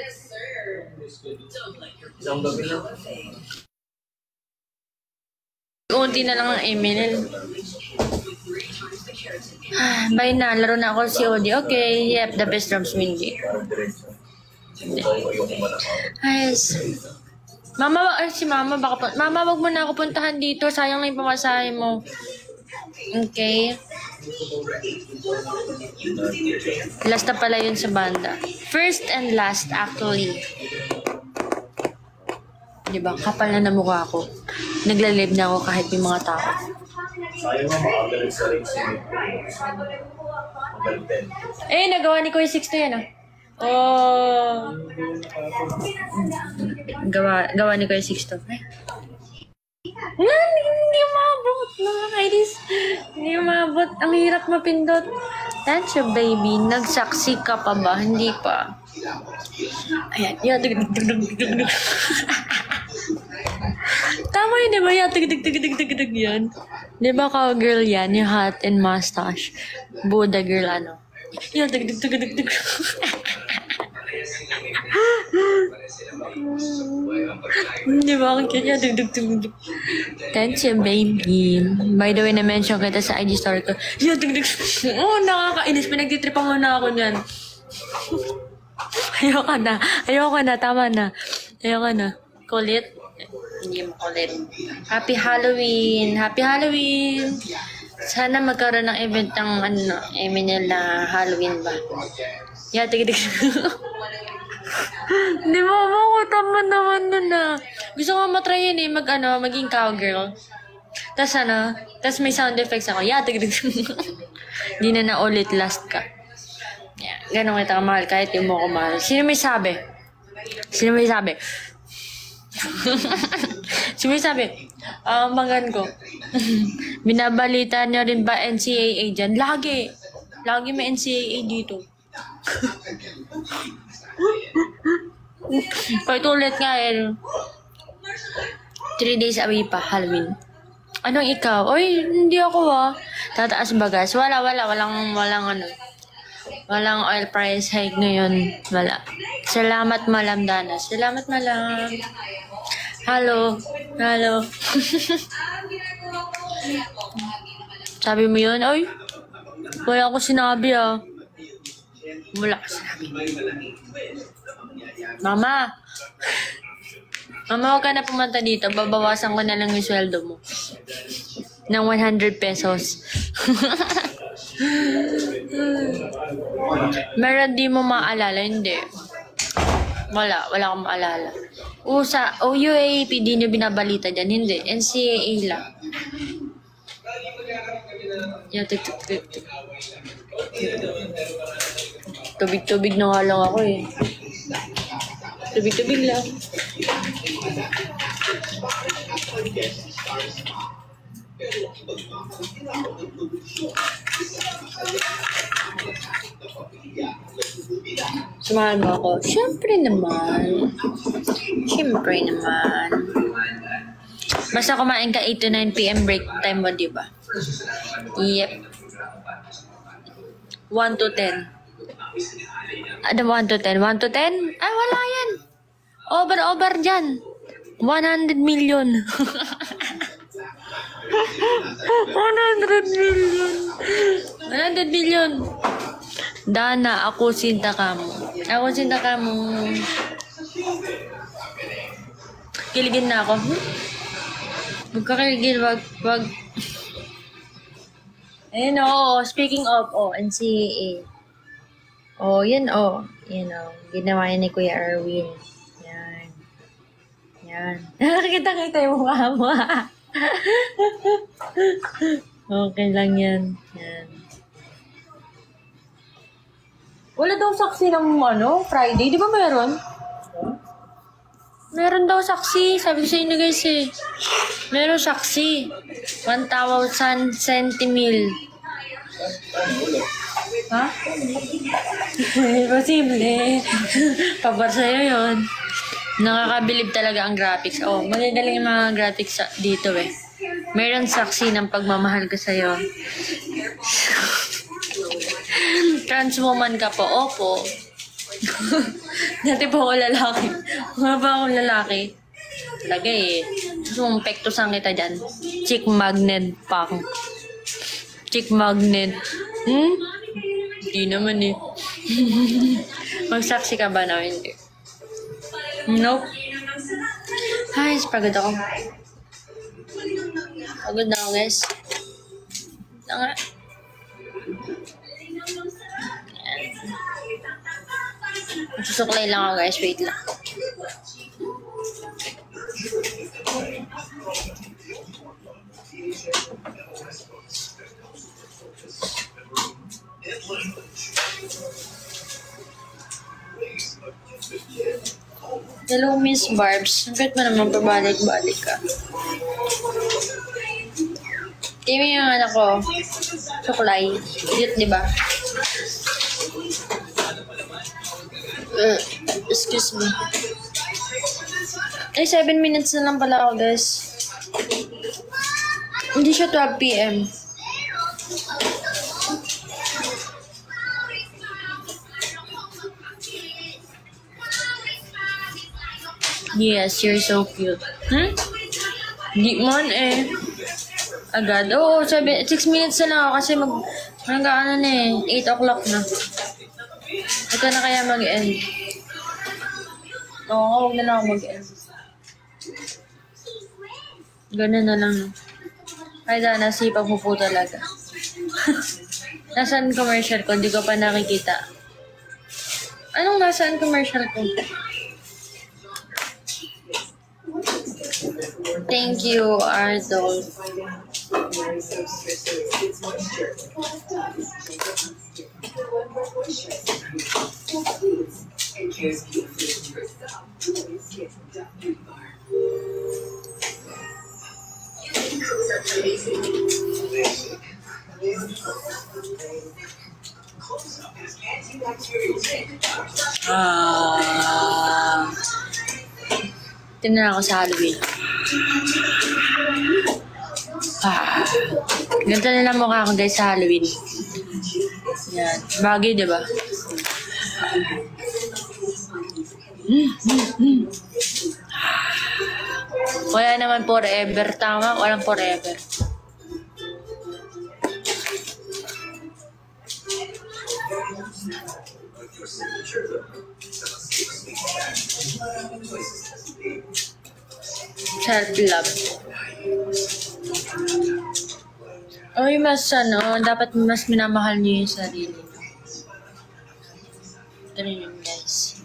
Unti na lang ang Eminel. Bye na, laro na ako si Odi. Okay, yep, the best drums Mindy. Ayos. Mama, wag mo na ako puntahan dito. Sayang na yung pamasahe mo. Okay. Last na pala yun sa banda. First and last, actually. Diba? Kapal na mukha ko. Nagla-live na ako kahit yung mga tao. Sayang mo, makagalit sa rin si nagawa ni Kuya Sixto yan Gawa ni Kuya Sixto. Hindi umabot. Hindi umabot. Ang hirap mapindot. That's your baby. Nagsaksi ka pa ba? Hindi pa. Ayan. Tama yun, diba? Yan. Diba cowgirl yan? Yung hat and mustache. Buddha girl, Yan, diba? Ang cute niya. That's your baby. By the way, na-mention kita sa IG story ko. Yan, nakakainis. Pinagtitripan mo na ako niyan. Ayoko na. Tama na. Ayoko na. Kulit. Hindi mo kulit. Happy Halloween! Sana magkaroon ng event ng Eminel na Halloween ba? Tig. Di ba? Tama naman na. Gusto ko matry yun maging cowgirl. Tas may sound effects ako. Tig. Di na ulit last ka. Ganon kita kamahal kahit di mo ko mahal. Sino may sabi? Magan ko. Binabalita niyo rin ba NCAA dyan? Lagi may NCAA dito. Paulit nga eh. 3 days away pa, Halloween. Anong ikaw? Oy, hindi ako tataas bagas. Walang ano. Walang oil price hike ngayon. Wala. Salamat, Malam Dana. Salamat, Malam. Hello. Sabi mo yun? Oy, wala ako sinabi Wala ko sinabi. Mama, huwag ka na pumunta dito. Babawasan ko na lang yung sweldo mo. Ng 100 pesos. Meron di mo maalala? Hindi. Wala akong maalala. Sa UAAP, di nyo binabalita dyan. Hindi. NCAA lang. Tubig na nga lang ako eh. Tubig lang. Samahan mo ako? Siyempre naman. Basta kumain ka 8 to 9 p.m. break time mo, diba? Yep. 1 to 10. Ano 1 to 10? 1 to 10? Ay, wala yan. Over dyan. 100 million. 100 million. Dana, ako sinta ka mo. Kiligin na ako. Huwag ka kiligin, wag. Ayun, speaking of, NCAA. Yan, ginawa ni Kuya Erwin. Yan. Kita yung mukha mo. Okay lang yan. Wala daw saksi ng Friday. Di ba meron? Meron daw saksi. Sabi ko sa inyo guys eh. Meron saksi. 1,000 centimil. Ha? Imposible. Pabor sa'yo yun. Nakakabilib talaga ang graphics. Magagaling yung mga graphics dito eh. Meron saksi ng pagmamahal ko sa'yo. Trans woman ka po. Opo. Dati po ako lalaki. Mga ba akong lalaki? Talaga eh. Pektusan kita dyan. Chick magnet pa ako. Chick magnet. Hindi naman eh. Magsaksi ka ba na? Hindi. Nope. Ay, pagod ako. Pagod na ako, guys. Susuklay lang ako, guys. Wait lang. Hello, Miss Barbs. Bakit mo naman pabalik-balik ka? Kimi yung anak ko. Suklay. Cute, di ba? Excuse me. Ay, 7 minutes na lang pala ako, guys. Hindi siya 12 p.m. Yes, you're so cute. Di man eh. Agad. 6 minutes na lang ako kasi hanggang 8 o'clock na. Ito na kaya mag-end. Huwag na lang ako mag-end. Ganun na lang. Kaya nasipag mo po talaga. Nasaan commercial ko? Hindi ko pa nakikita. Anong nasaan commercial ko? Thank you, Ardol. Close-up is Tingnan ako sa Halloween. Ganito na lang mukha ko guys sa Halloween. Yan. Bagay, diba? Wala naman forever. Tama? Walang forever. Self-love. Oy, mas dapat mas minamahal niyo yung sarili. Ganun yun, guys.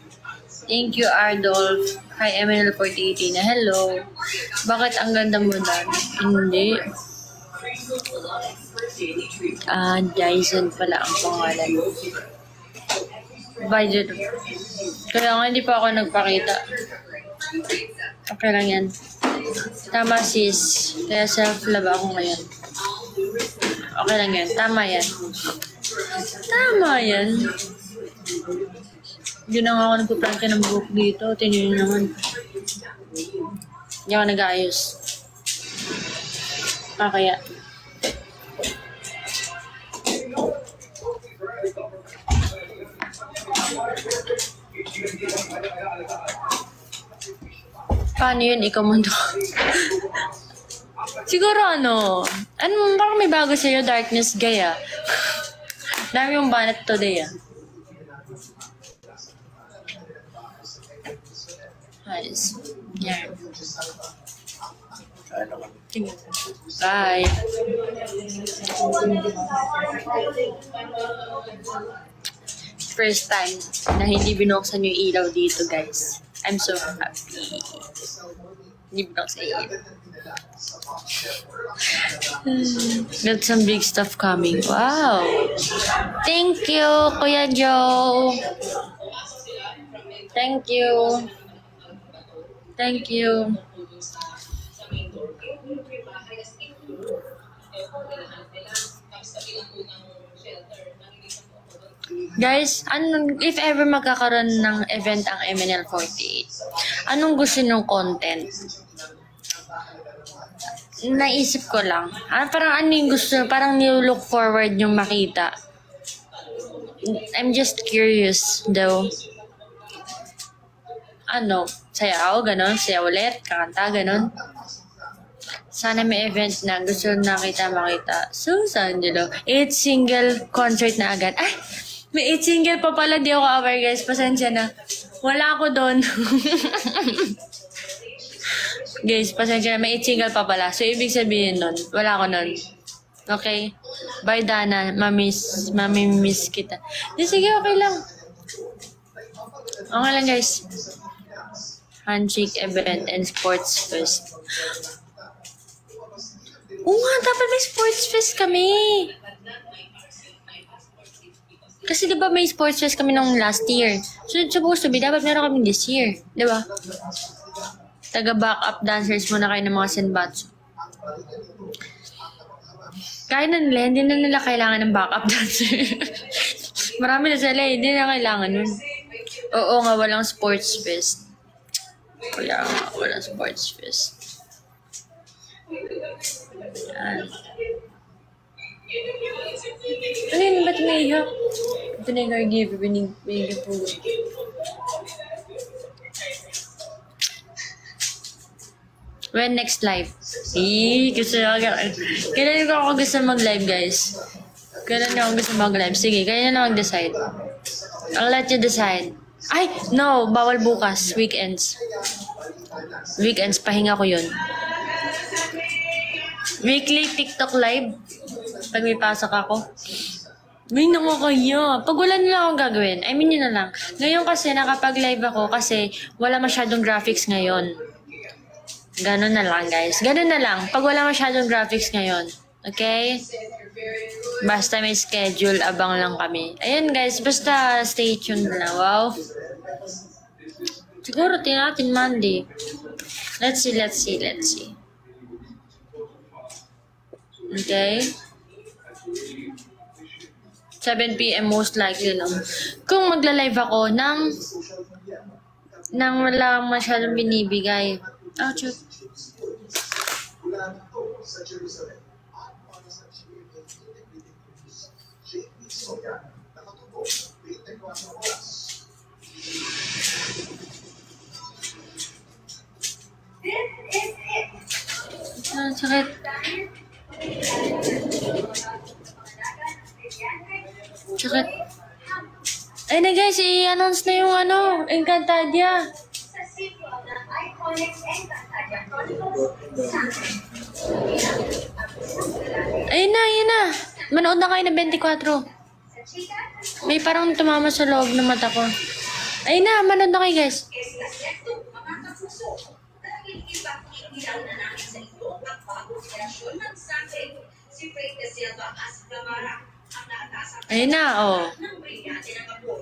Thank you, Ardolph. Hi, MNL48 na. Hello. Bakit ang ganda mo na? Hindi. Dyson pala ang pangalan. Budget. Kaya nga hindi pa ako nagpakita. Okay lang yan. Tama sis. Kaya self-love ako ngayon. Okay lang yan. Tama yan. Tama yan. Hindi na nga ako nagpaplantya ng buhok dito. Tingnan nyo naman. Hindi ako nag-aayos. Kaya. Paano yun? Ikaw mundo. Siguro parang may bago sa'yo, Darkness Gaya. Dami yung banat today, Nice. Yeah. Bye. First time na hindi binuksan yung ilaw dito, guys. I'm so happy. Hindi binuksan yung ilaw. Got some big stuff coming. Wow. Thank you, Kuya Joe. Thank you. Thank you. Guys, if ever magkakaroon ng event ang MNL48, anong gusto niyong content? Naisip ko lang. Parang ano yung gusto, parang nilook forward yung makita. I'm just curious, though. Sayaw, ganon, sayaw ulit, kakanta, ganon. Sana may event na gusto makita. Susan Angelo, 8 single concert na agad. Ay! May 8 single pa pala, di ako aware guys. Pasensya na. Wala ako doon. Guys, pasensya na. May 8 single pa pala. So, ibig sabihin nun, wala ako nun. Okay? Bye, Dana. Mami-miss kita. Sige, okay lang. Okay lang, guys. Handshake event and sports fest. Oo nga, dapat may sports fest kami. Kasi diba may sports fest kami nung last year. So, supposed to be, dapat meron kami this year. Diba? Taga-backup dancers muna kayo ng mga senbatsu. Kaya na nila, hindi na nila kailangan ng backup dancer. Marami na sila, hindi na kailangan nun. Oo nga, walang sports fest. Kaya nga, walang sports fest. Yan. Ano yun? Ba't may iyak? Vinegar give, vinegar po. When next live? Kailan ako gusto mag-live, guys? Kailan ako gusto mag-live? Sige, kailan na mag-decide? I'll let you decide. Ay, no, bawal bukas. Weekends. Weekends, pahinga ko yun. Weekly TikTok live. Pag may pasok ako. May nakakaya. Pag wala na lang akong gagawin, I mean yun na lang. Ngayon kasi nakapag-live ako kasi wala masyadong graphics ngayon. Ganun na lang, guys. Ganun na lang. Pag wala masyadong graphics ngayon. Okay? Basta may schedule, abang lang kami. Ayun, guys. Basta stay tuned na. Wow. Siguro tinatin Monday. Let's see. Okay? 7 p.m. most likely lang. Kung magla-live ako nang wala masyadong binibigay. Oh, shoot. Mula nito sa Jerusalem at para sa GMA Integrated News, JP Soya, nakatuto 24 oras. This is it. Ah, sakit. Sakit. Ay na guys, i-announce na yung Encantadia. Sa sequel ng iconic Encantadia Chronicles, Ayun na. Manood na kayo ng 24. sa chika, May parang tumama sa loob ng mata ko. Ayun na, manood na kayo guys. Estaseto, mga kapuso. Dahil ipakikilala na namin sa inyo ang bagong kreasyon ng sabi. Si Fred de Silva as Gamara ang naatasan Ayun na, oh. ng brilyante ng kapon.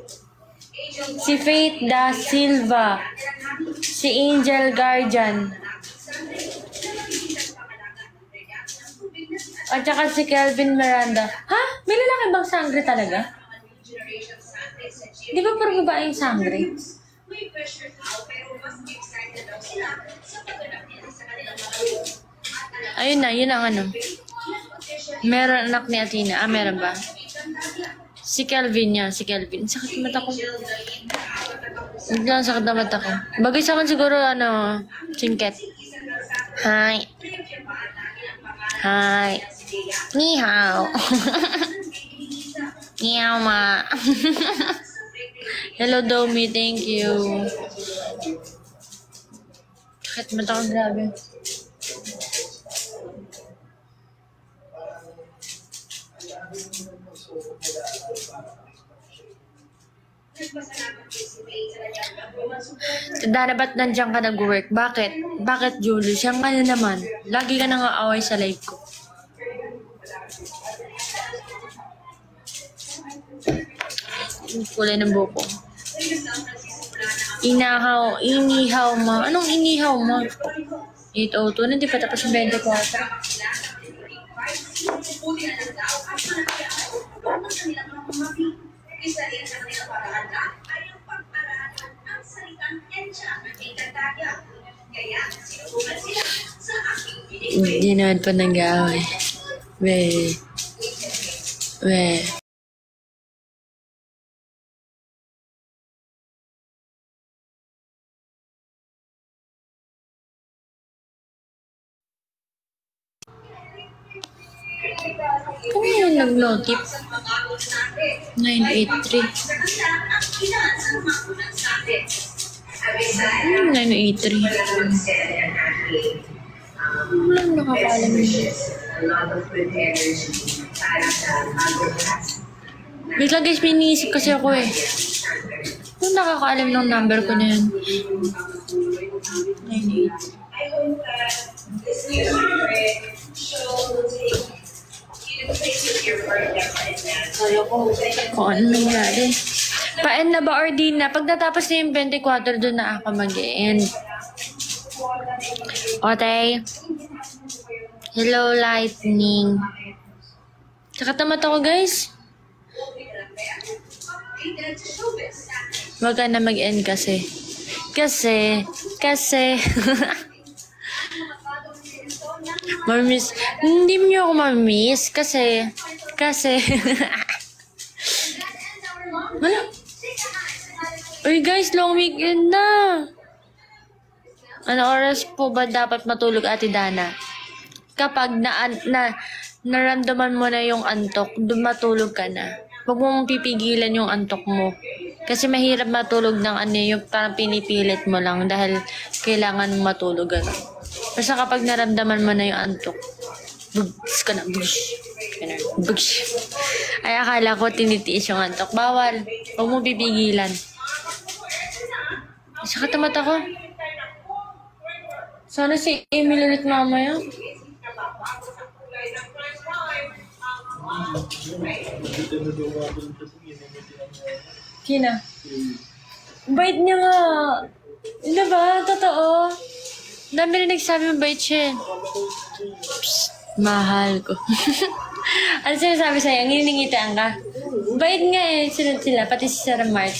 Angel Si Faith Da Silva. Si Angel Guardian. At saka si Kelvin Miranda. Ha? May lalaki bang sangre talaga? Di ba puro babae yung sangre? May pressure tao pero mas excited daw sila sa pagganap nila sa kanilang mga role. Ayun na, yun ang Meron anak ni Athena. Ah, meron ba? Si Kelvin niya, si Kelvin. Sakit mata ko. Biglang sakit na mata ko. Bagay sa akin siguro, singket. Hi. Hi. Ni hao. Ni hao ma. Hello Domi, thank you. Sakit mata ko, grabe. Dana, ba't nandiyan ka nag-work? Bakit? Bakit, Julie? Siyang naman. Lagi ka nang aaway sa live ko. Kulay ng buko. Inihaw ma. Anong inihaw ma? 8:02, hindi pa tapos yung 24. Buti na lang daw at manakayaan ang kanilang mga pamagi. Isa rin sa kanilang parahanda ay ang pag-aralan ang salitang ensya ng Encantadia. Kaya sinubukan sila sa aking pinigway. Hindi naman pa nag-aaway. We. Ano yung nag-notif? 983. Ano yung 983? Walang nakakaalam yun. Bigla guys, may iniisip kasi ako eh. Kung nakakaalam ng number ko na yun. 983. I hope that this new show will take Kung ano nangyari. Pa-end na ba or di na? Pag natapos na yung 24, doon na ako mag-end. Okay. Hello, Lightning. Sakatamat ako, guys. Wag ka na mag-end kasi. Kasi. Mamimiss. Hindi mo ako mamimiss kasi. Ano? Uy guys, long weekend na. Ano oras po ba dapat matulog, Ate Dana? Kapag naramdaman mo na yung antok, matulog ka na. Huwag mong pipigilan yung antok mo. Kasi mahirap matulog ng yung parang pinipilit mo lang dahil kailangan matulog. Basta kapag naramdaman mo na yung antok, bugs ka na, bugs. Ay, akala ko tinitiis yung antok. Bawal. Huwag mo pipigilan. Sakit ang mata ko. Sana si Emil ulit mamaya. Kina? Bait niya nga. Hindi ba? Totoo. Dami na nagsabi mabait siya. Psst, mahal ko. Ano sinasabi sa'yo? Nginingitaan ka? Bait nga eh. Sila, pati si Sarah Mart.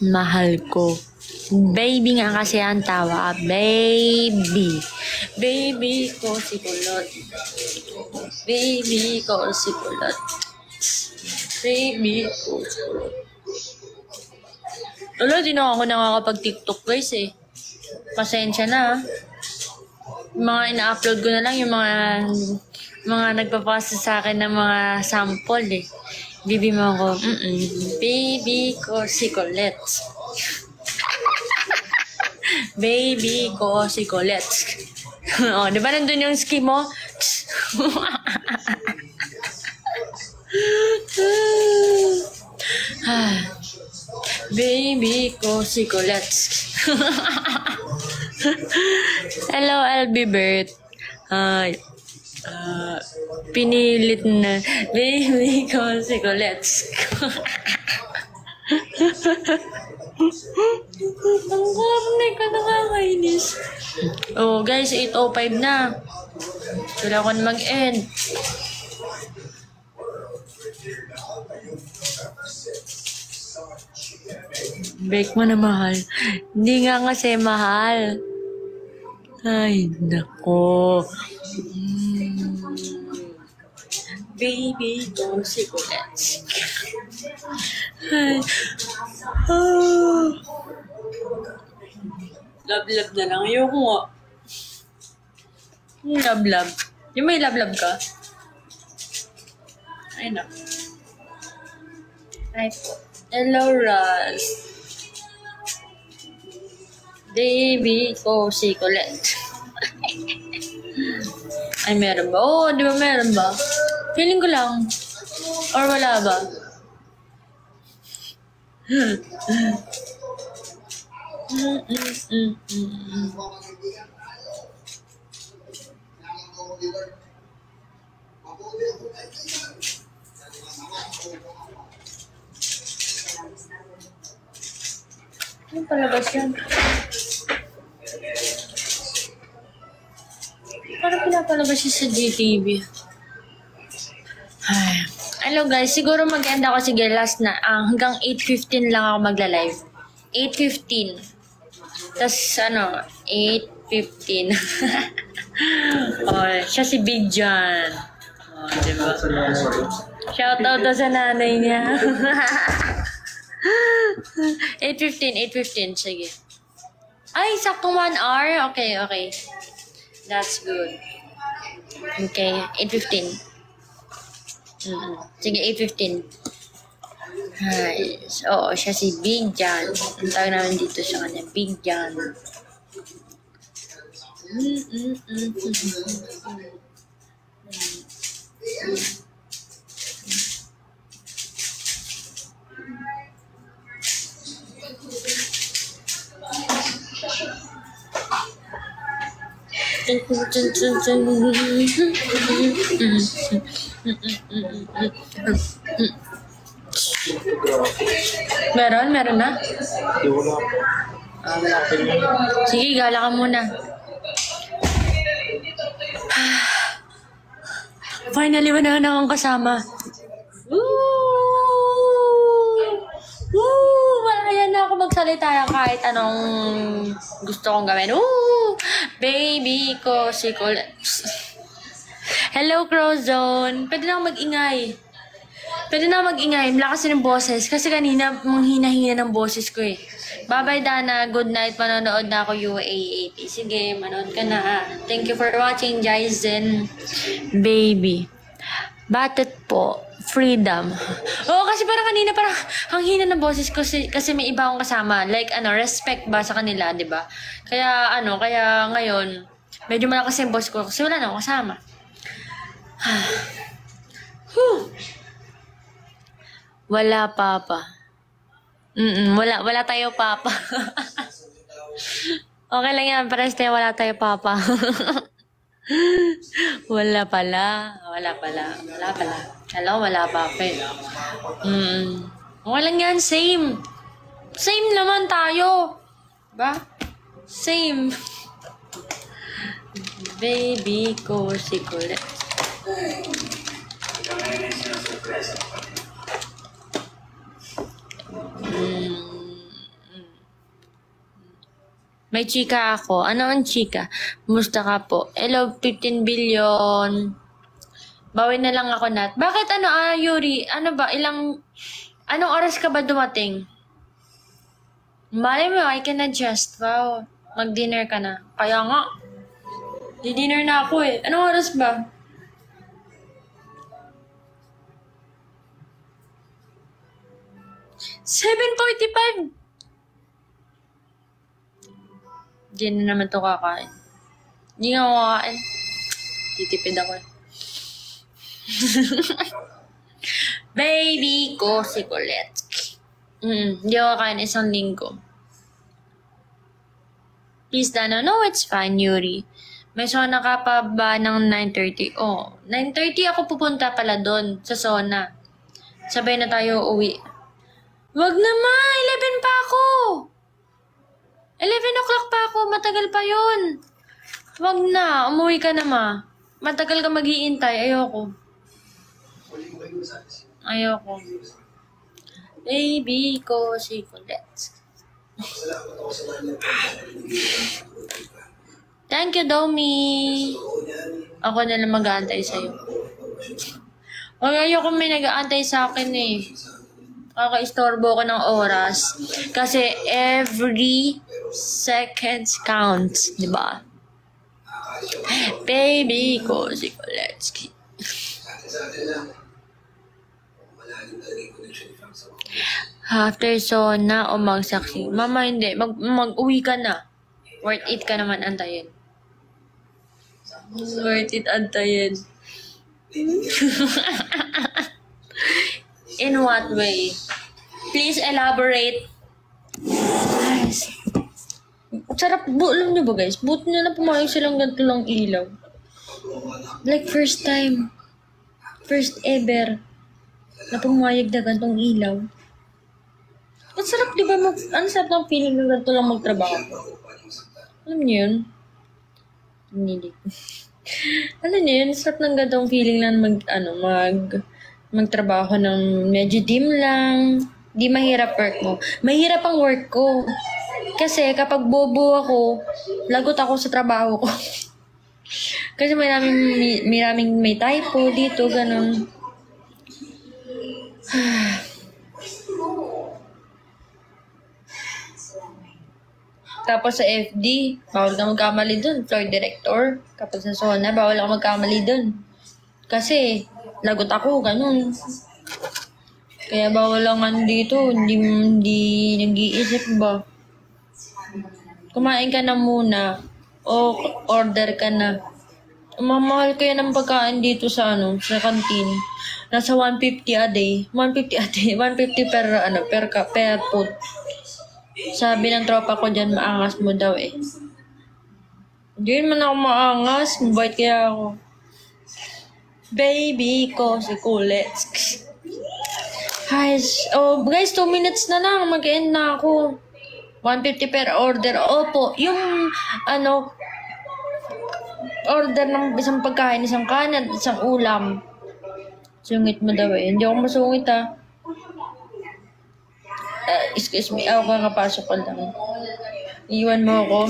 Mahal ko. Baby nga kasi ang tawa. Baby. Baby ko si Kulot. Baby ko si Kulot. Baby ko si Kulot. Wala, di na ako nakakapag-TikTok guys eh. Pasensya na. Yung mga ina-upload ko na lang yung mga nagpapasa sa akin ng mga sample eh. Baby mo ako. Baby ko si Colette. Baby ko si Colette. O, di ba nandun yung ski mo? Baby ko si Colette. Hello, LB Bert. Pinilit na. Baby ko si Colette. Ang karne ka, nakakainis. Oh, guys, 8:05 na. Wala ko na mag-end. Bake mo na mahal. Hindi nga kasi mahal. Ay, nako. Baby, go si Colette. Ay. Love-love na lang. Ayoko nga. Love-love. Yung may love-love ka? Ay, no. Ay, hello, Raz. Baby ko si Colette. Ay, meron ba? Oo, di ba meron ba? Feeling ko lang. Or wala ba? Ano palabas yan? Parang pinapalabas siya sa GTV. Ay. Hello guys, siguro mag-end ako sige last na. Hanggang 8:15 lang ako magla-live. 8:15. Tapos 8:15. Oh, siya si Big John. Oh, diba? Shoutout daw sa nanay niya. 8:15, sige. Ay, saktong 1 hour? Okay. That's good. Okay, 8:15. Sige, 8:15. Ay, so, siya si Big John. Ang tawag namin dito sa kanya, Big John. Meron na? Sige, gala ka muna. Finally, wala na akong kasama. Wala na ako magsalita kahit anong gusto kong gawin. Baby ko si Colette. Hello, Crowzone. Pwede na ako mag-ingay. Malakas ng boses. Kasi kanina, manghina-hina ng boses ko eh. Bye-bye, Dana. Good night. Manonood na ako UAAP. Sige, manood ka na. Thank you for watching, Jaisen. Baby. Batet po. Freedom. Oo, kasi parang kanina parang ang hina ng boses ko kasi may iba akong kasama. Like, respect ba sa kanila, di ba? Kaya ngayon, medyo malakas yung boss ko kasi wala na akong kasama. Wala, Papa. Wala tayo, Papa. Okay lang yan, pares tayo, wala tayo, Papa. Wala pala. Hello, wala pa eh. Okay lang yan, same. Same naman tayo. Ba? Same. Baby ko si Colette. May chika ako. Ano ang chika? Musta ka po? Hello, 15 billion. Bawi na lang ako, Nat. Bakit Yuri? Ano ba? Anong oras ka ba dumating? Malay mo, I can adjust. Wow. Mag-dinner ka na. Kaya nga. Di-dinner na ako eh. Anong oras ba? $7:45. Hindi na naman ito kakain. Hindi nga ako kakain. Titipid ako eh. Baby ko si Colette. Hindi ako kakain isang linggo. Please, Dano. No, it's fine, Yuri. May sauna ka pa ba ng 9:30? Oh, 9:30 ako pupunta pala doon sa sauna. Sabay na tayo uwi. Wag naman! 11 pa ako! 11 o'clock pa ako. Matagal pa yun. Wag na. Umuwi ka na, ma. Matagal ka mag-iintay. Ayoko. Ayoko. Baby ko si Colette. Thank you, Domi. Ako na lang mag-aantay sa'yo. Ayoko may nag-aantay sa akin eh. Kaka-istorbo ko ng oras. Kasi every seconds counts, di ba? Baby ko si Koletsky. After sauna o magsaksi? Mama, hindi. Mag-uwi ka na. Worth it ka naman antayin. Worth it antayin. In what way? Please elaborate. Guys. Sarap. Alam nyo ba guys? Buti na pumayag silang ganito lang ilaw. Like first time. First ever. Na pumayag na gantong ilaw. Ang sarap diba ang sarap ng feeling na ganito lang magtrabaho. Alam nyo yun? Hindi. Alam nyo yun? Sarap ng gantong feeling na magtrabaho ng medyo dim lang. Di mahirap work mo. Mahirap ang work ko. Kasi kapag bobo ako, lagot ako sa trabaho ko. Kasi may typo dito, ganun. Tapos sa FD, bawal ka magkamali dun. Floor director. Kapag sa sauna, bawal ka magkamali dun. Kasi, lagot ako, ganun. Kaya bawal lang dito, hindi nag-iisip ba. Kumain ka na muna, o order ka na. Mamahal kaya ng pagkain dito sa sa canteen. Nasa 150 a day. 150 per food. Sabi ng tropa ko dyan, maangas mo daw eh. Hindi man ako maangas, mabait kaya ako. Baby ko si Colette. Guys, 2 minutes na lang, mag-end na ako. 150 per order. Opo, yung order ng isang pagkain, isang kanin, isang ulam. Sungit mo daw eh. Hindi ako masungit ah. Excuse me, ako kakapasok ko lang. Iwan mo ako.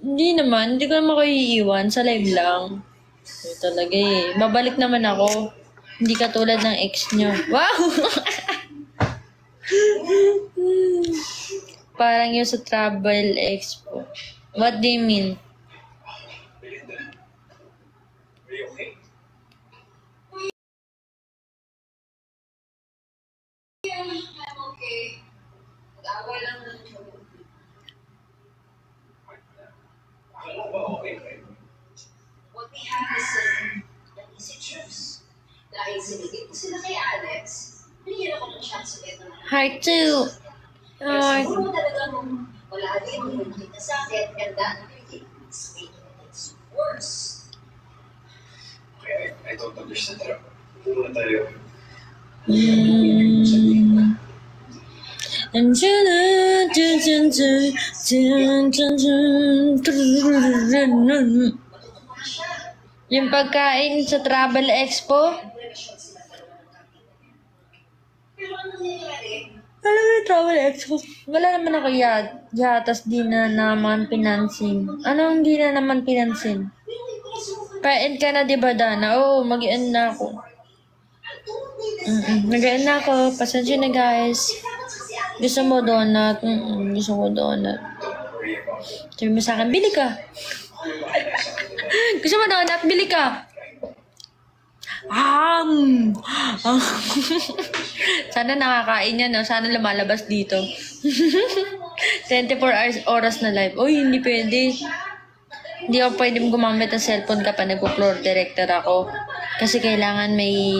Hindi ko naman kayo iiwan. Sa live lang. Ito talaga eh. Babalik naman ako. Hindi katulad ng ex nyo. Wow! Parang yung sa Travel Expo. What do you mean? What we have is an easy truth. Dahil sinigit ko sila kay Alex, binigyan ako ng chance ulit na Heart 2. Pero siguro talagang wala din yung nakita sa akin and that really is making it worse. Okay, I don't understand that. Puro na tayo. Yung pagkain sa Travel Expo. Alam mo yung Travel Expo? Wala naman ako yatas di na naman pinansin. Anong di na naman pinansin? Pa-end ka na diba, Dana? Oo, mag-end na ako. Nag-end na ako. Pasensya na, guys. Gusto mo donut? Gusto ko donut. Sabi mo sa akin, bili ka. Gusto mo donut? Bili ka. Sana nakakain yan, no? Sana lumalabas dito. 24 oras na live. Uy, hindi pwede. Hindi ako pwedeng gumamit ng cellphone kapag nagpo-floor director ako. Kasi kailangan may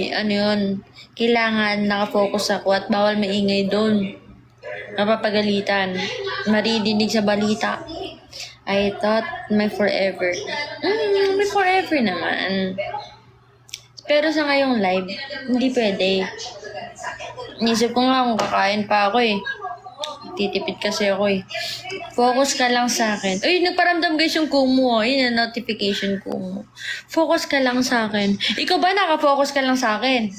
ano yun, kailangan nakafocus ako at bawal maingay doon. Mapapagalitan. Maridinig sa balita. I thought may forever. May forever naman. Pero sa ngayong live, hindi pwede. Isip ko nga kung kakain pa ako eh. Titipid kasi ako eh. Focus ka lang sa akin. Uy, nagparamdam guys yung Kumu. Yun ang notification Kumu. Focus ka lang sa akin. Ikaw ba nakafocus ka lang sa akin?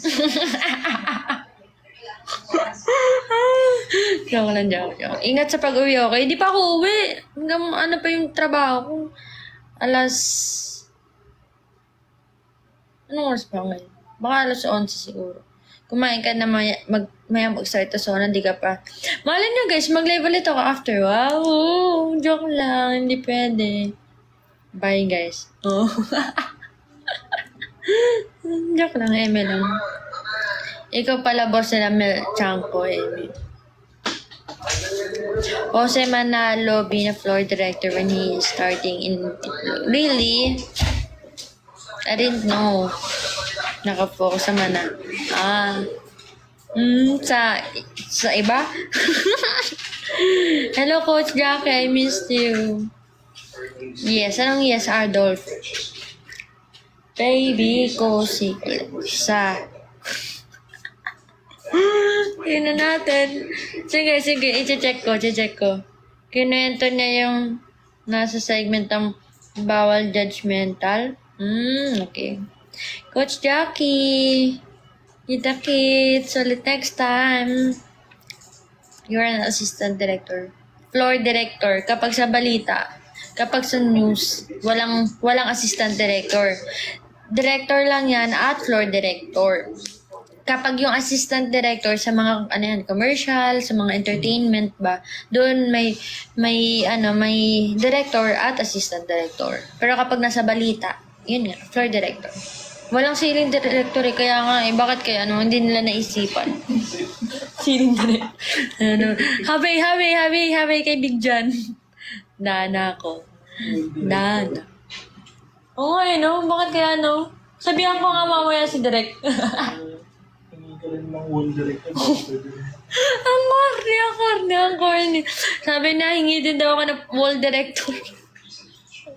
Joke lang. Ingat sa pag-uwi, okay? Di pa ako uwi. Hanggang ano pa yung trabaho ko. Anong oras pa ngayon? Baka alas 11 siguro. Kumain ka na maya mag-start sa hindi ka pa. Malay nyo guys, mag-live ulit ako after. Wow! Joke lang, hindi pwede. Bye guys. Oh. Joke lang, Eme lang. Ikaw pala boss nila Mel Chanko, Eme. Jose Manalo being a floor director when he is starting in... Really? I didn't know. Nakafocus naman na. Sa iba? Hello, Coach Jackie. I missed you. Yes, anong yes, Adolf? Baby ko si Tingnan natin. Sige. I-check ko. Kinuwento niya yung nasa segment ng bawal judgmental. Okay. Coach Jackie, kita kits ulit next time. You're an assistant director. Floor director. Kapag sa balita, kapag sa news, walang assistant director. Director lang yan at floor director. Kapag yung assistant director sa mga commercial, sa mga entertainment ba, doon may director at assistant director. Pero kapag nasa balita, yun nga, floor director. Walang ceiling director eh, kaya nga bakit kaya hindi nila naisipan. Ceiling director. Habay kay Big John. Dana ko. Dana. Oo bakit kaya sabihan ko nga mamaya si Direk. Ang corny. Sabi na, hingi din daw ako ng wall director.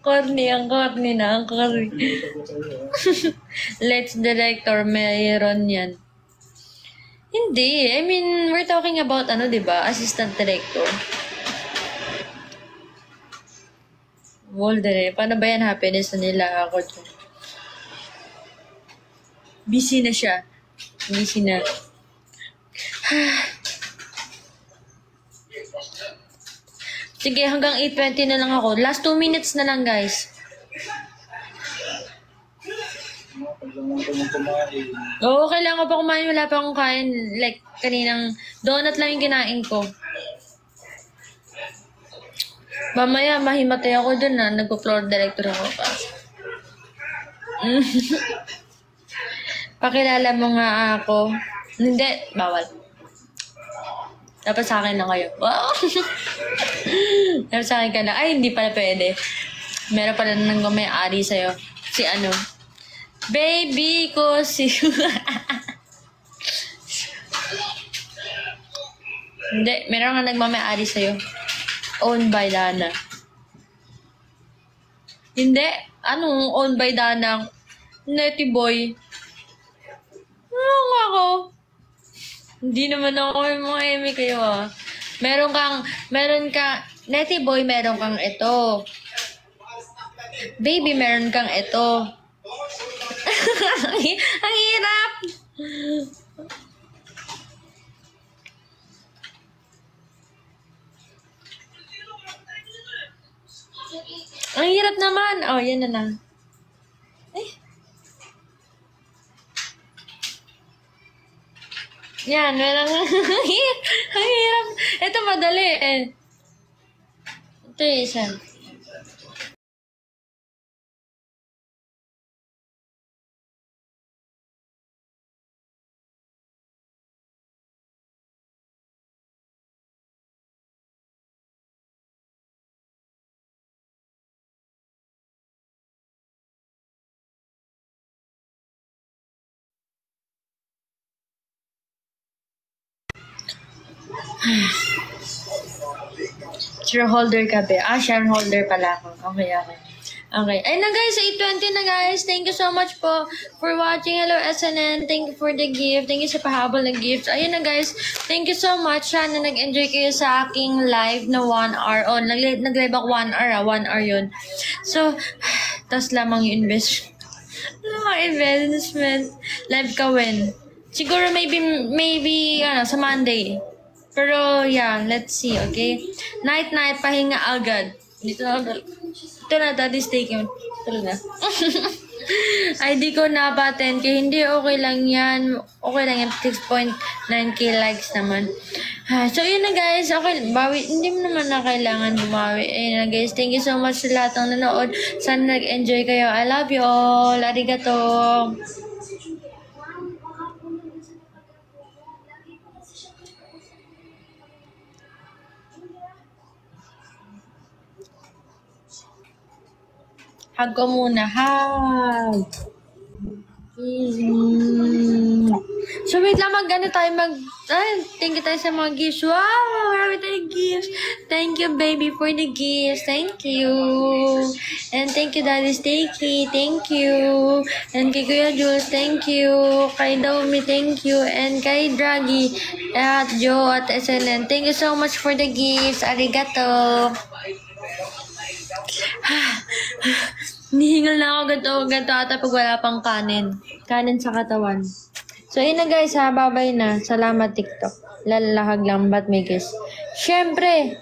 Ang corny. Let's director, mayroon yan. Hindi. I mean, we're talking about diba? Assistant director. Wall director. Paano ba yan happiness na nila ako dyan? Busy na siya. Sige, hanggang 8:20 na lang ako. Last 2 minutes na lang, guys. Oo, kailangan ko pa kumain. Wala pa akong kain. Like, kaninang donut lang yung kinain ko. Mamaya, mahimatay ako dun na. Nagpo-floor director ako pa. Pakilala mo nga ako. Hindi, bawal. Dapat sa akin lang kayo. Wow! Dapat sa akin ka lang. Ay, hindi pala pwede. Meron pala nang may-ari sa'yo. Si Baby ko si... Hindi, meron nga nagmamay-ari sa'yo. Owned by Dana. Hindi. Anong owned by Dana? Netty boy. Ano nga ako? Hindi naman ako mga eme kayo Meron kang, Netty boy, meron kang ito. Baby, meron kang ito. Ang hirap! Ang hirap naman. Oh, yan na lang. Yan, meron. Ang hirap. Ito madali eh. Ito yung isa. Shareholder ka ba? Shareholder pala ako. Okay. Okay. Ayun na guys, 8:20 na guys. Thank you so much po for watching. Hello SNN. Thank you for the gift. Thank you sa pahabol ng gifts. Ayun na guys. Thank you so much. Sana nag-enjoy kayo sa aking live na 1 hour. Oh, nag-live ako 1 hour. 1 hour yun. So, tas lamang yung investment. Live ka win. Siguro maybe sa Monday. Pero yeah, let's see, okay? Night, pahinga agad. Dito na, daddy's taking. Ito na. Ay, di ko napaten. Kaya hindi, okay lang yan. Okay lang yan. 6.9k likes naman. So, yun na guys. Okay, bawi. Hindi mo naman na kailangan bumawi. Ayun na guys. Thank you so much sa lahat ng nanood. Sana nag-enjoy kayo. I love you all. Arigato. Hug ko muna. Hug. So, wait lang. Thank you tayo sa mga gifts. Wow! Marami tayong gifts. Thank you, baby, for the gifts. Thank you. And thank you, Daddy Stakey. Thank you. And kay Kuya Jules, thank you. Kay Daumi, thank you. And kay Draghi, at Joe, at SNN. Thank you so much for the gifts. Arigato. Nihingal na ako ganito ata pag wala pang kanin. Kanin sa katawan. So, yun na guys ha. Babay na. Salamat TikTok. Lalahag lang ba't may guess? Siyempre,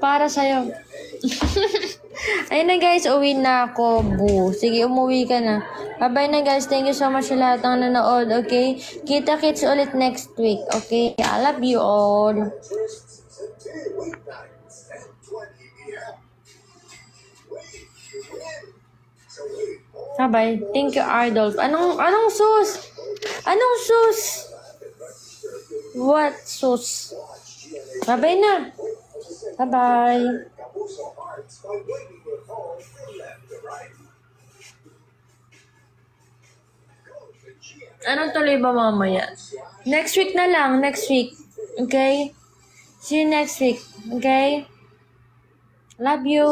para sa'yo. Ayun na guys. Uwi na ako. Boo. Sige, umuwi ka na. Babay na guys. Thank you so much sa lahat ng nanood. Okay? Kita-kits ulit next week. Okay? I love you all. Bye. Thank you, Ardolf. Anong sus? Anong sus? What sus? Bye na. Bye. Anong tuloy ba mamaya? Next week na lang. Next week. Okay? See you next week. Okay? Love you.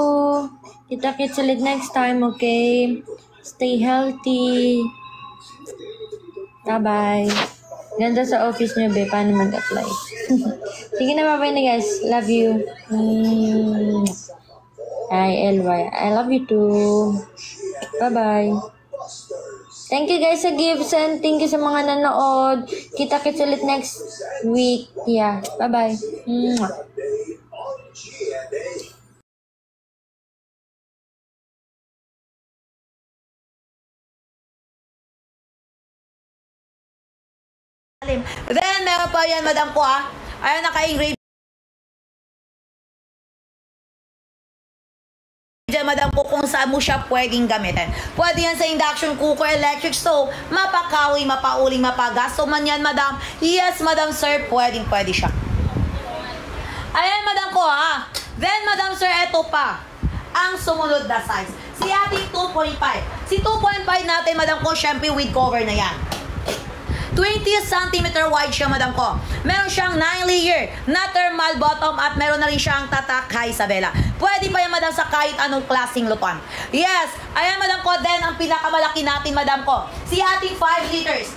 Kita-kits ulit next time. Okay? Stay healthy. Bye-bye. Ganda sa office niyo, be. Paano mag-apply? Sige na, bye-bye na, guys. Love you. I-L-Y. I love you too. Bye-bye. Thank you, guys, sa gifts and thank you sa mga nanood. Kita-kits ulit next week. Yeah. Bye-bye. Then, meron pa yan, madam ko Ayan, naka-engrave dyan, madam ko, kung saan mo siya pwedeng gamitin. Pwede yan sa induction cooker, electric stove, mapakawi, mapauling, mapagasto man yan, madam. Yes, madam sir, pwede siya. Ayan, madam ko Then, madam sir, eto pa. Ang sumunod na size. Si ating 2.5. Si 2.5 natin, madam ko, syempre with cover na yan. 20 cm wide siya, madam ko. Meron siyang 9-layer na thermal bottom at meron na rin siyang tatak kay Isabela. Pwede pa yan, madam, sa kahit anong klaseng lutuan. Yes, ayan, madam ko. Then, ang pinakamalaki natin, madam ko, si ating 5 liters.